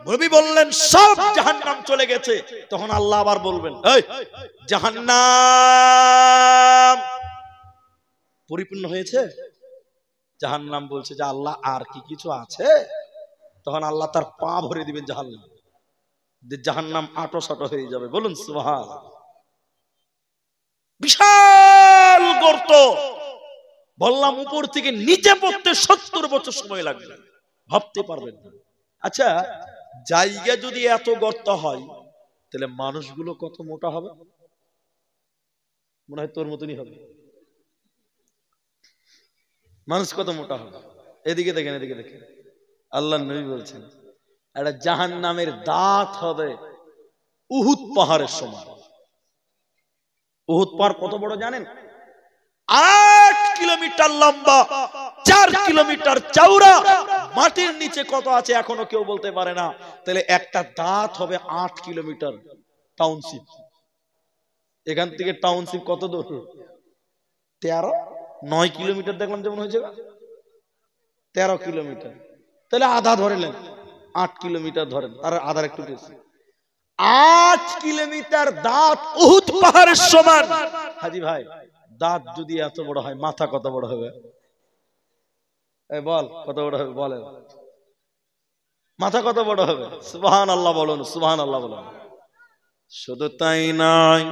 নবী বললেন সব জাহান্নাম চলে গেছে। তখন আল্লাহ আবার বলবেন, এই জাহান্নাম পরিপূর্ণ হয়েছে? জাহান্নাম বলছে যে আল্লাহ আর কি কিছু আছে? তখন আল্লাহ তার পা ভরে দিবেন জাহান্নাম, জাহান্নাম আঁটো-সাঁটো হয়ে যাবে। বলুন সুবহানাল্লাহ। বিশাল গর্ত, বললাম উপর থেকে নিচে পড়তে 70 বছর সময় লাগবে, ভাবতে পারবেন না। আচ্ছা, জায়গা যদি এত গর্ত হয়, তাহলে মানুষগুলো কত মোটা হবে? মনে হয় তোর মতনই হবে। মানুষ কত মোটা হবে? এদিকে দেখেন, এদিকে দেখেন। আল্লাহর নবী বলছেন একটা জাহান্নামের দাঁত হবে উহুদ পাহাড়ের সমান। উহুদ পাহাড় কত বড় জানেন? 8 কিলোমিটার লম্বা, 4 কিলোমিটার চওড়া। মাটির নিচে কত আছে এখনো কেউ বলতে পারে না। তাহলে একটা দাঁত হবে 8 কিলোমিটার। টাউনশিপ, এখান থেকে টাউনশিপ কত দূর? 9 কিলোমিটার দেখলাম যেমন হয়েছে, 13 কিলোমিটার। তাহলে আধা ধরেলেন, 8 কিলোমিটার ধরেন, আর আধার একটু বেশি। 8 কিলোমিটার দাঁত উহুদ পাহাড়ের সমান। হাজি ভাই, দাঁত যদি এত বড় হয়, মাথা কত বড় হবে? বল কত বড় হবে? বলেন মাথা কত বড় হবে? সুবহানাল্লাহ বলুন, সুবহানাল্লাহ বলুন। শুধু তাই নয়,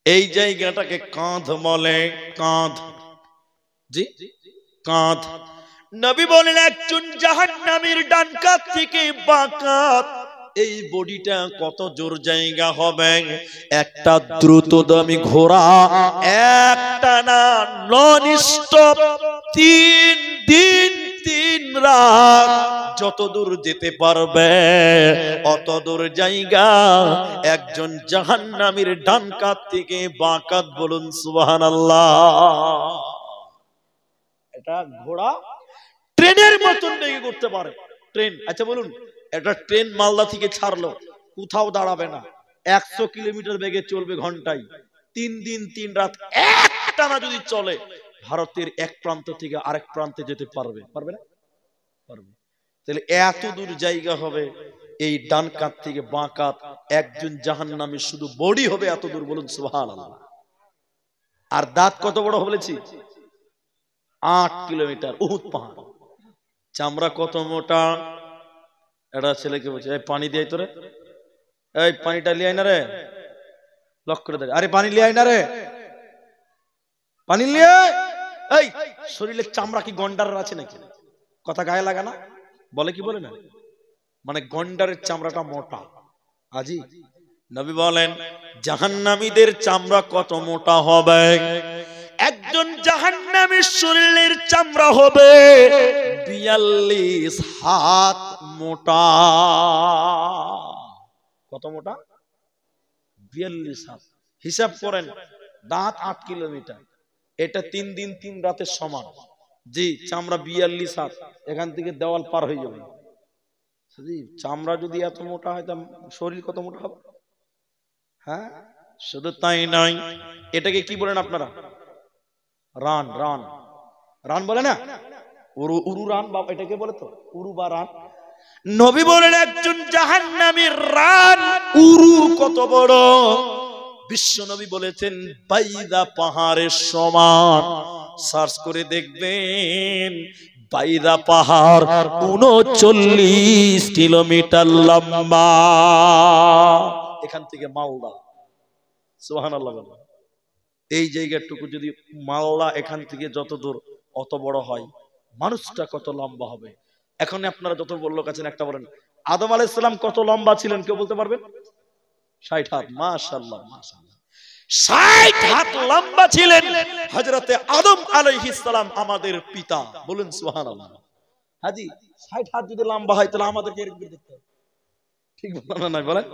এই জায়গাটাকে কাঁধ বলে। কাঁধ, জি কাঁধ। নবী বলেন একজন জাহান্নামীর ডান কাঁধ থেকে বাঁ কাঁধ, এই বডিটা কত জোর জায়গা হবে? একটা দ্রুতগামী ঘোড়া একটা না নন স্টপ 3 দিন 3 রাত যত দূর যেতে পারবে, অত দূর জায়গা একজন জাহান্নামীর ডান কাঁধ থেকে বাঁ কাঁধ। বলুন সুবহানাল্লাহ। এটা ঘোড়া ট্রেনের মতন বেগে করতে পারে। ট্রেন, আচ্ছা বলুন, একটা ট্রেন মালদা থেকে ছাড়লো, কোথাও দাঁড়াবে না, 100 কিলোমিটার বেগে চলবে ঘন্টায়, 3 দিন 3 রাত একটানা যদি চলে, ভারতের এক প্রান্ত থেকে আরেক প্রান্তে যেতে পারবে? পারবে না? পারবে। তাহলে এত দূর জায়গা হবে এই ডান কাঁধ থেকে বাঁ কাঁধ, একজন জাহান্নামী শুধু বডি হবে এত দূর। বলুন সুবহানাল্লাহ। আর দাঁত কত বড় বলেছি? 8 কিলোমিটার। উহুদ পাহাড়। চামড়া কত মোটা? একটা ছেলেকে বলছে, এই পানি দিয়ে তোরে, এই পানিটা লিয়াই না রে, লক্ষ্য করে দেখ, আরে পানি লিয়াই না রে, পানি লিয়ে। এই শরীরের চামড়া কি গন্ডারের আছে নাকি? কথা গায়ে লাগা না? বলে কি বলে না? মানে গন্ডারের চামড়াটা মোটা। আজি নবী বলেন জাহান্নামীদের চামড়া কত মোটা হবে? একজন জাহান্নামীর শরীরের চামড়া হবে 42 হাত মোটা। কত মোটা? 42 হাত। হিসাব করেন, দাঁত 8 কিলোমিটার, এটা 3 দিন 3 রাতের সমান। জি, চামড়া 42 হাত, এখান থেকে দেওয়াল পার হয়ে যাবে। চামড়া যদি এত মোটা হয়, তা শরীর কত মোটা হবে? হ্যাঁ, শুধু তাই নয়, এটাকে কি বলেন আপনারা? রান। রান, রান বলে না? উরু, উরু রান, বাবা এটাকে বলে তো, উরু বা রান। নবী বলেন একজন জাহান্নামীর রান, উরু কত বড়? বিশ্ব নবী বলেছেন বাইদা পাহাড়ের সমান। সার্চ করে দেখবেন বাইরা পাহাড় 39 কিলোমিটার লম্বা। এখান থেকে মালদা, সুবহানাল্লাহ। এই জায়গাটুকু যদি মালদা এখান থেকে যত দূর অত বড় হয়, মানুষটা কত লম্বা হবে। এখন আপনারা যত বড় লোক আছেন একটা বলেন, আদম আলাইহিস সালাম কত লম্বা ছিলেন কেউ বলতে পারবেন? 60 হাত। মাশাআল্লাহ, মাশাআল্লাহ, 60 হাত লম্বা ছিলেন হযরতে আদম আলাইহিস সালাম, আমাদের পিতা। বলুন সুবহানাল্লাহ। হাজি 60 হাত যদি লম্বা হয় তাহলে আমাদেরকে এরকম দেখতে হবে, ঠিক বলেন না? বলেন,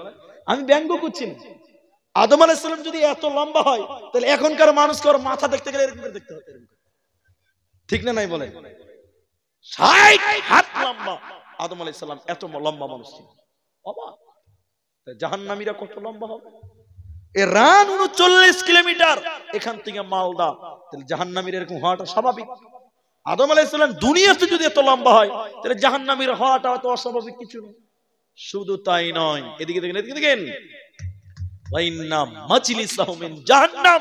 আমি ব্যঙ্গ করছি না। আদম আলাইহিস সালাম যদি এত লম্বা হয় তাহলে এখনকার মানুষকে ওর মাথা দেখতে গেলে এরকম দেখতে হবে, ঠিক না? নাই বলেন, 60 হাত লম্বা আদম আলাইহিস সালাম, এত লম্বা মানুষ ছিলেন। অবাক। জাহান্নামীরা কত লম্বা হবে? এর রান 39 কিলোমিটার এখান থেকে মালদা, তাহলে জাহান্নামীরা এরকম হওয়াটা স্বাভাবিক। আদম আলাইহিস সালাম দুনিয়াতে যদি এত লম্বা হয় তাহলে জাহান্নামীর হওয়াটা তো অস্বাভাবিক কিছু না। শুধু তাই নয়, এদিকে দেখেন, এদিকে দেখেন, ওয়াইন্না মাজলিসাহু মিন জাহান্নাম,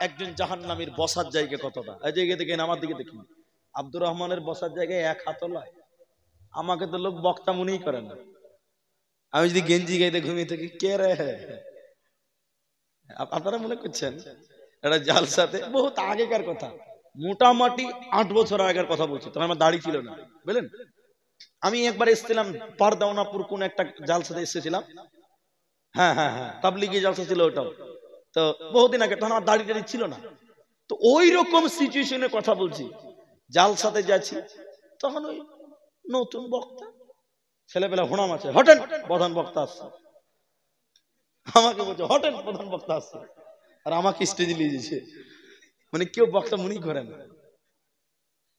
একজন জাহান্নামীর বসার জায়গা কতটা। এই জায়গা দেখেন, আমার দিকে দেখুন, আব্দুর রহমানের বসার জায়গায় এক হাত লয়। আমাকে তো লোক বক্তা মনেই করে না। আমি যদি গেঞ্জি গাইতে ঘুমিয়ে থাকি, কে রে? আপনারা মনে করছেন এটা জালসাতে বহুত আগেকার কথা, মোটামুটি 8 বছর আগের কথা বলছি, তখন আমার দাড়ি ছিল না, বুঝলেন। আমি একবার এসেছিলাম পারদাওনাপুর, কোন একটা জালসাতে এসেছিলাম। হ্যাঁ হ্যাঁ হ্যাঁ, তাবলিগি জালসা ছিল ওটাও, তো বহুদিন আগে, তখন আমার দাড়ি টাড়ি ছিল না। তো ওই রকম সিচুয়েশনের কথা বলছি, জালসাতে যাচ্ছি, তখন ওই নতুন বক্তা, ছেলেবেলা হোনাম আছে, হটেন প্রধান বক্তা আসছে। আমাকে বলছে হটেন প্রধান বক্তা আসছে, আর আমাকে স্টেজে নিয়ে যাচ্ছে। মানে কেউ বক্তা মনেই করে না,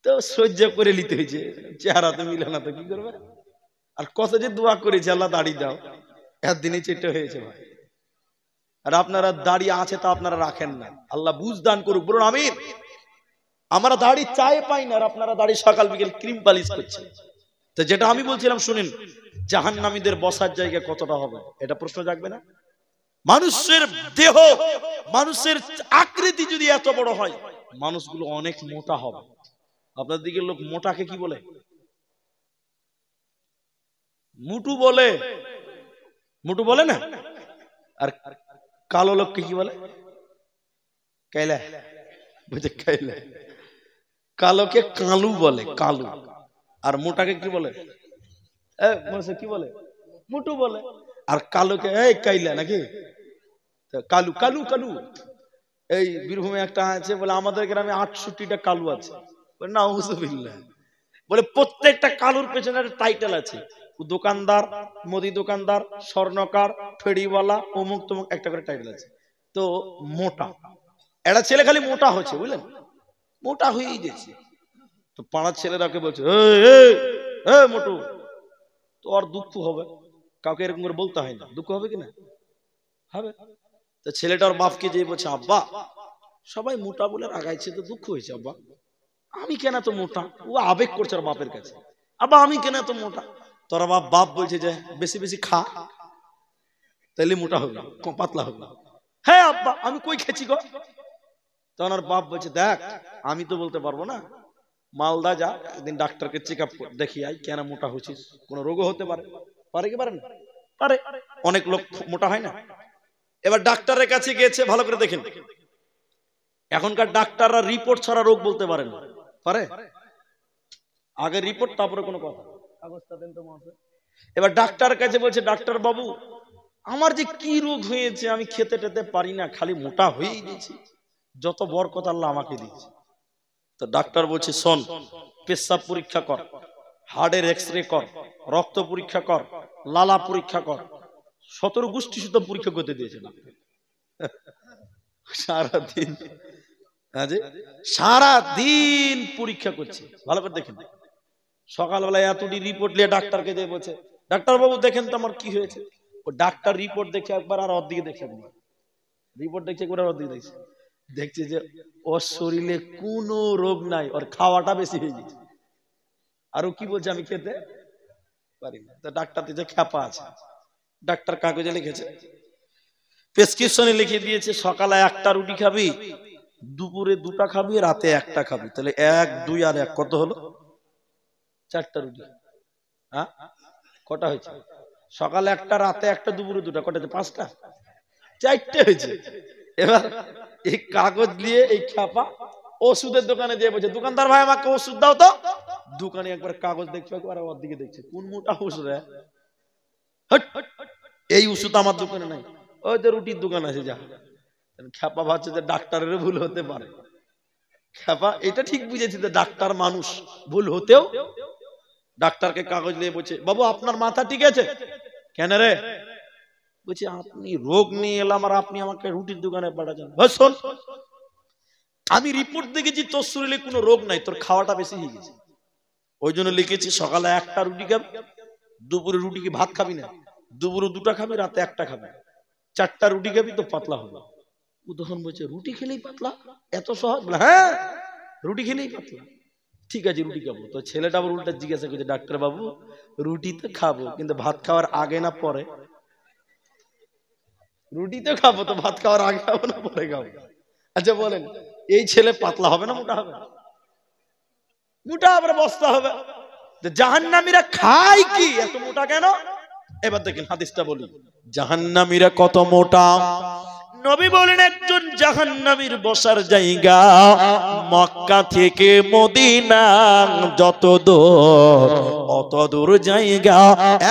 তো সহ্য করে নিতে হয়েছে। চেহারা তো মিলে না, তো কি করবে। আর কত যে দোয়া করেছে, আল্লাহ দাড়ি দাও, একদিনই চেটে হয়েছে ভাই। আর আপনারা দাড়ি আছে তা আপনারা রাখেন না, আল্লাহ বুঝ দান করুক, বলুন আমিন। আমরা দাড়ি চাই পাই না, আর আপনারা দাড়ি সকাল বিকেল ক্রিম পালিশ করছেন। তো যেটা আমি বলছিলাম শুনেন, জাহান্নামীদের বসার জায়গা কতটা হবে, এটা প্রশ্ন জাগবে না? মানুষের দেহ, মানুষের আকৃতি যদি এত বড় হয়, মানুষগুলো অনেক মোটা হবে। আপনার দিকে লোক মোটাকে কি বলে? মুটু বলে, মুটু বলে না। আর কালো লোককে কি বলে? কাইলা, বুঝে কাইলা। কালোকে কালু বলে, কালু। আর মোটাকে কি বলে? কি বলে? মুটু বলে। আর কালোকে এই কাইলা নাকি? কালু, কালু, কালু। এই বীরভূমে একটা আছে বলে আমাদের গ্রামে 68টা কালু আছে। না উযুবিল্লাহ, বলে প্রত্যেকটা কালুর পেছনে একটা টাইটেল আছে, দোকানদার, মুদি দোকানদার, স্বর্ণকার, ফেরিওয়ালা, অমুক তমুক, একটা করে টাইটেল আছে। তো মোটা, একটা ছেলে খালি মোটা হচ্ছে, বুঝলেন, মোটা হয়েই গেছে। তো পাড়ার ছেলেরাকে বলছে, মোটু, তো আর দুঃখ হবে। কাউকে এরকম করে বলতে হয় না, দুঃখ হবে কিনা? হবে। তো ছেলেটার বাপকে যে বলছে, আব্বা সবাই মোটা বলে রাগাইছে, তো দুঃখ হয়েছে আব্বা, আমি কেন তো মোটা। ও আবেগ করছে আর বাপের কাছে, আব্বা আমি কেন তো মোটা। তোর বাপ বলছে যে বেশি বেশি খা, তাইলে মোটা হবে, পাতলা হবে। হ্যাঁ আব্বা, আমি কই খেয়েছি গো। তখন আর বাপ বলছে, দেখ আমি তো বলতে পারবো না, মালদা যা, একদিন ডাক্তারকে চেক আপ দেখি আই, কেন মোটা হচ্ছিস, কোন রোগও হতে পারে। পারে কি পারে না? পারে, অনেক লোক মোটা হয় না। এবার ডাক্তারের কাছে গিয়েছে, ভালো করে দেখেন, এখনকার ডাক্তাররা রিপোর্ট ছাড়া রোগ বলতে পারেন না। পারে? আগে রিপোর্ট, তারপরে কোনো কথা। এবার ডাক্তারের কাছে বলছে, ডাক্তার বাবু আমার যে কি রোগ হয়েছে, আমি খেতে টেতে পারি না, খালি মোটা হয়েই গেছি, যত বরকত আল্লাহ আমাকে দিয়েছে। তো ডাক্তার বলছে, শোন, পেশাব পরীক্ষা কর, হার্টের এক্সরে কর, রক্ত পরীক্ষা কর, লালা পরীক্ষা কর, 17 গোষ্ঠী শুদ্ধ পরীক্ষা করতে দিয়েছে না। সারাদিন, সারাদিন পরীক্ষা করছে। ভালো করে দেখেন, সকালবেলায় এতটি রিপোর্ট নিয়ে ডাক্তারকে দিয়ে বলছে, ডাক্তার বাবু দেখেন তো আমার কি হয়েছে। ও ডাক্তার রিপোর্ট দেখে একবার, আর অর্ধেকে দেখে একবার, রিপোর্ট দেখছে একবার, আর অর্ধেকে দেখছে, দেখছে যে ওর শরীরে কোনো রোগ নাই, ওর খাওয়াটা বেশি হয়ে গেছে। আর ও কি বলছে, আমি খেতে পারি না। তো ডাক্তার যে খ্যাপা আছে, ডাক্তার কাগজে লিখেছে, প্রেসক্রিপশনে লিখে দিয়েছে, সকালে একটা রুটি খাবি, দুপুরে দুটা খাবি, রাতে একটা খাবি, তাহলে 1 2 আর 1 কত হলো? 4টা রুটি। হ্যাঁ, কটা হয়েছে? সকালে একটা, রাতে একটা, দুপুরে দুটা, কটা হয়েছে? 5টা, 4টে হয়েছে। এবার এই কাগজ নিয়ে এই খ্যাপা ওষুধের দোকানে যেয়ে বলছে, দোকানদার ভাই আমাকে ওষুধ দাও তো। দোকানে একবার কাগজ দেখছে, একবার ওর দিকে দেখছে, কোন মোটা ওষুধ? এই ওষুধ আমার দোকানে নাই, ওই যে রুটির দোকান আছে যা। খ্যাপা ভাবছে যে ডাক্তারের ভুল হতে পারে। খ্যাপা এটা ঠিক বুঝেছে যে ডাক্তার মানুষ, ভুল হতেও। ডাক্তারকে কাগজ নিয়ে বলছে, বাবু আপনার মাথা ঠিক আছে? কেন রে? বলছে আপনি রোগ নিয়ে এলাম আর আপনি আমাকে রুটির দোকানে পাঠাচ্ছেন। শোন, আমি রিপোর্ট দেখেছি তোর শরীরে কোনো রোগ নাই, তোর খাওয়াটা বেশি হয়ে গেছে, ওই জন্য লিখেছি সকালে একটা রুটি খাবি, দুপুরে রুটি কি ভাত খাবি না, দুপুরে দুটা খাবি, রাতে একটা খাবি, 4টা রুটি খাবি তো পাতলা হবে। ও তখন বলছে রুটি খেলেই পাতলা, এত সহজ? হ্যাঁ, রুটি খেলেই পাতলা। ঠিক আছে রুটি খাবো। তো ছেলেটা আবার উল্টা জিজ্ঞাসা করছে, ডাক্তার বাবু রুটি তো খাবো, কিন্তু ভাত খাওয়ার আগে না পরে? রুটি তো খাবো, তো ভাত খাওয়ার আগে খাবো না পরে খাবো? আচ্ছা বলেন, এই ছেলে পাতলা হবে না মোটা হবে? মোটা আবার বস্তা হবে। জাহান্নামীরা খায় কি, এত মোটা কেন? এবার দেখেন হাদিসটা বলি, জাহান্নামীরা কত মোটা। নবী বলেন একজন জাহান্নামীর বসার জায়গা মক্কা থেকে মদিনা যত দূর, অত দূর জায়গা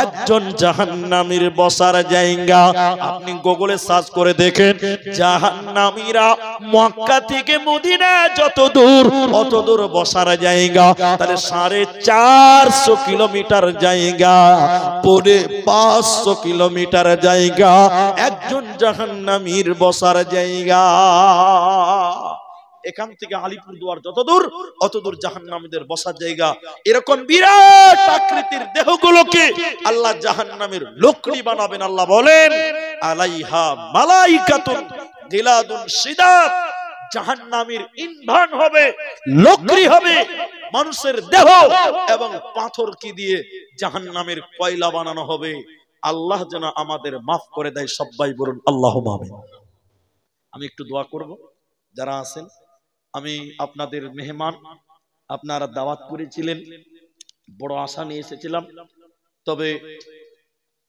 একজন জাহান্নামীর বসার জায়গা। আপনি গুগলে সার্চ করে দেখেন, জাহান্নামীরা মক্কা থেকে মদিনা যত দূর, অত দূর বসার জায়গা। তাহলে 450 কিলোমিটার জায়গা, পরে 500 কিলোমিটার জায়গা একজন জাহান্নামীর বসার জায়গা। এখান থেকে আলিপুরদুয়ার যত দূর, অত দূর জাহান্নামীদের বসার জায়গা। এরকম বিরাট আকৃতির দেহগুলোকে আল্লাহ জাহান্নামের লোকড়ি বানাবেন। আল্লাহ বলেন আলাইহা মালাইকাতুন গিলাদুন শিদাদ, জাহান্নামের ইন্ধন হবে, লোকড়ি হবে মানুষের দেহ, এবং পাথর কি দিয়ে জাহান্নামের কয়লা বানানো হবে। আল্লাহ যেন আমাদের মাফ করে দেয়। সবাই বলুন আল্লাহুম্মা আমিন। আমি একটু দোয়া করব। যারা আছেন, আমি আপনাদের মেহমান, আপনারা দাওয়াত করেছিলেন, বড় আশা নিয়ে এসেছিলাম, তবে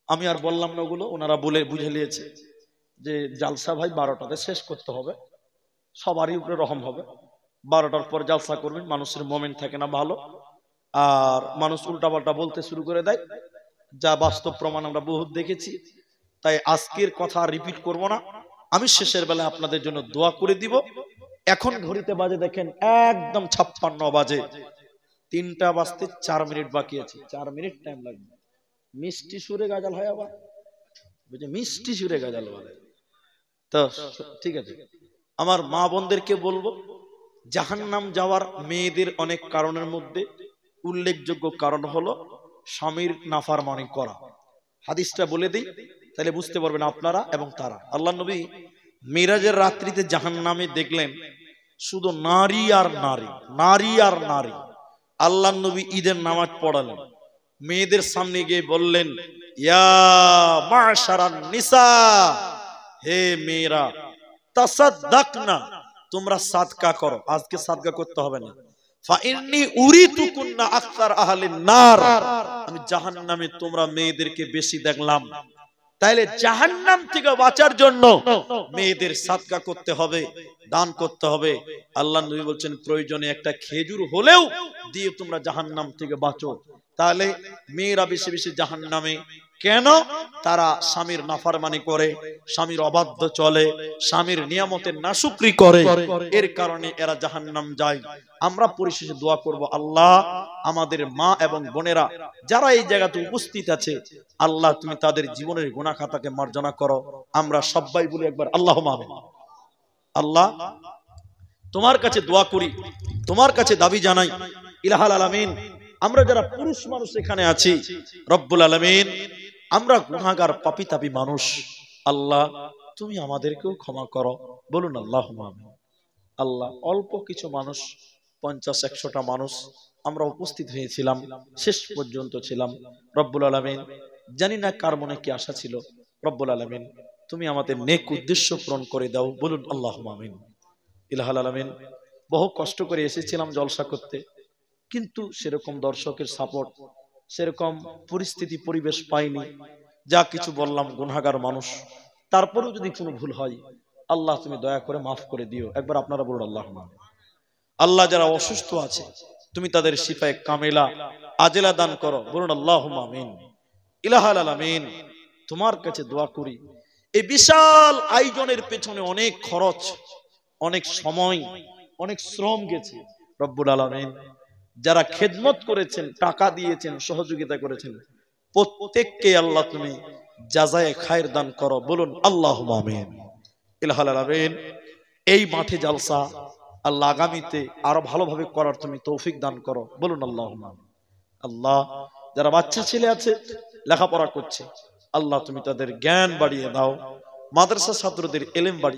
আমি আর বললাম না ওগুলো, ওনারা বলে বুঝে নিয়েছে যে জালসা ভাই 12টাতে শেষ করতে হবে, সবারই উপরে রহম হবে। 12টার পর জালসা করবেন, মানুষের মোমেন্ট থাকে না ভালো, আর মানুষ উল্টাপাল্টা বলতে শুরু করে দেয়, যা বাস্তব প্রমাণ আমরা বহুত দেখেছি। তাই আজকের কথা রিপিট করব না। আমি শেষের বেলা আপনাদের জন্য দোয়া করে দিব। এখন ঘড়িতে বাজে দেখেন একদম 56 বাজে, 3টা বাজতে 4 মিনিট বাকি আছে, 4 মিনিট টাইম লাগবে। মিষ্টি সুরে গাজাল হয় আবার, বুঝে মিষ্টি সুরে গাজাল বলে তো। ঠিক আছে, আমার মা বোনদেরকে বলবো, জাহান্নাম যাওয়ার মেয়েদের অনেক কারণের মধ্যে উল্লেখযোগ্য কারণ হলো স্বামীর নাফরমানি করা। হাদিসটা বলে দিই, তাহলে বুঝতে পারবেন আপনারা এবং তারা। আল্লাহ নবী মিরাজের রাত্রিতে জাহান্নামে দেখলেন শুধু নারী আর নারী, নারী আর নারী। আল্লাহ নবী ঈদের নামাজ পড়ালেন, মেয়েদের সামনে গিয়ে বললেন, ইয়া মাশারান নিসা, হে মেয়েরা, তাসাদদাকনা, তোমরা সাদকা করো। আজকে সাদকা করতে হবে না। ফাইন্নী উরিতুকুন্না আকসার আহলিন নার, আমি জাহান্নামে তোমরা মেয়েদেরকে বেশি দেখলাম। তাইলে জাহান্নাম থেকে বাঁচার জন্য মেয়েদের সাদকা করতে হবে, দান করতে হবে। আল্লাহ নবী বলছেন প্রয়োজনে একটা খেজুর হলেও দিয়ে তোমরা জাহান্নাম থেকে বাঁচো। তাহলে মেয়েরা বেশি বেশি জাহান্নামে কেন? তারা স্বামীর নাফরমানি করে, স্বামীর অবাধ্য চলে, স্বামীর নিয়ামতের নাশুকরি করে, এর কারণে এরা জাহান্নাম যায়। আমরা পরিশেষে দোয়া করব, আল্লাহ আমাদের মা এবং বোনেরা যারা এই জায়গাতে উপস্থিত আছে, আল্লাহ তুমি তাদের জীবনের গুনাহ খাতাকে মার্জনা করো। আমরা সবাই বলি একবার আল্লাহুম্মা আমিন। আল্লাহ তোমার কাছে দোয়া করি, তোমার কাছে দাবি জানাই, ইলাহাল আলামিন, আমরা যারা পুরুষ মানুষ এখানে আছি, রব্বুল আলামিন, আমরা গুনাহগার পাপী তাপী মানুষ, আল্লাহ তুমি আমাদেরকেও ক্ষমা করো। বলুন আল্লাহুম্মা আমিন। আল্লাহ অল্প কিছু মানুষ, 50-100টা মানুষ আমরা উপস্থিত হয়েছিলাম, শেষ পর্যন্ত ছিলাম। রব্বুল আলামিন, জানি না কার মনে কি আশা ছিল, রব্বুল আলামিন তুমি আমাদের নেক উদ্দেশ্য পূরণ করে দাও। বলুন আল্লাহুম্মা আমিন। ইলাহাল আলামিন বহু কষ্ট করে এসেছিলাম জলসা করতে, কিন্তু সেরকম দর্শকের সাপোর্ট, সেরকম পরিস্থিতি পরিবেশ পাইনি। যা কিছু বললাম, গুনাহগার মানুষ, তারপরেও যদি কোনো ভুল হয় আল্লাহ তুমি দয়া করে মাফ করে দিও। একবার আপনারা বলুন আল্লাহুম্মা। আল্লাহ যারা অসুস্থ আছে তুমি তাদের শিফায়ে কামেলা আজেলা দান করো, বলুন আল্লাহুম্মা আমিন। ইলাহাল আলামিন তোমার কাছে দোয়া করি, এই বিশাল আয়োজনের পেছনে অনেক খরচ, অনেক সময়, অনেক শ্রম গেছে। রব্বুল আলামিন যারা খেদমত করেছেন, টাকা দিয়েছেন, সহযোগিতা করেছেন, প্রত্যেককে আল্লাহ তুমি জাযায়ে খায়ের দান করো, বলুন আল্লাহুম্মা আমিন। ইলাহাল আলামিন এই মাঠে জালসা আল্লাহ আগামীতে আরো ভালোভাবে করার তুমি তৌফিক দান করো, বলুন আল্লাহুম্মা। আল্লাহ যারা বাচ্চা ছেলে আছে লেখাপড়া করছে, আল্লাহ তুমি তাদের জ্ঞান বাড়িয়ে দাও, মাদ্রাসা ছাত্রদের ইলম বাড়িয়ে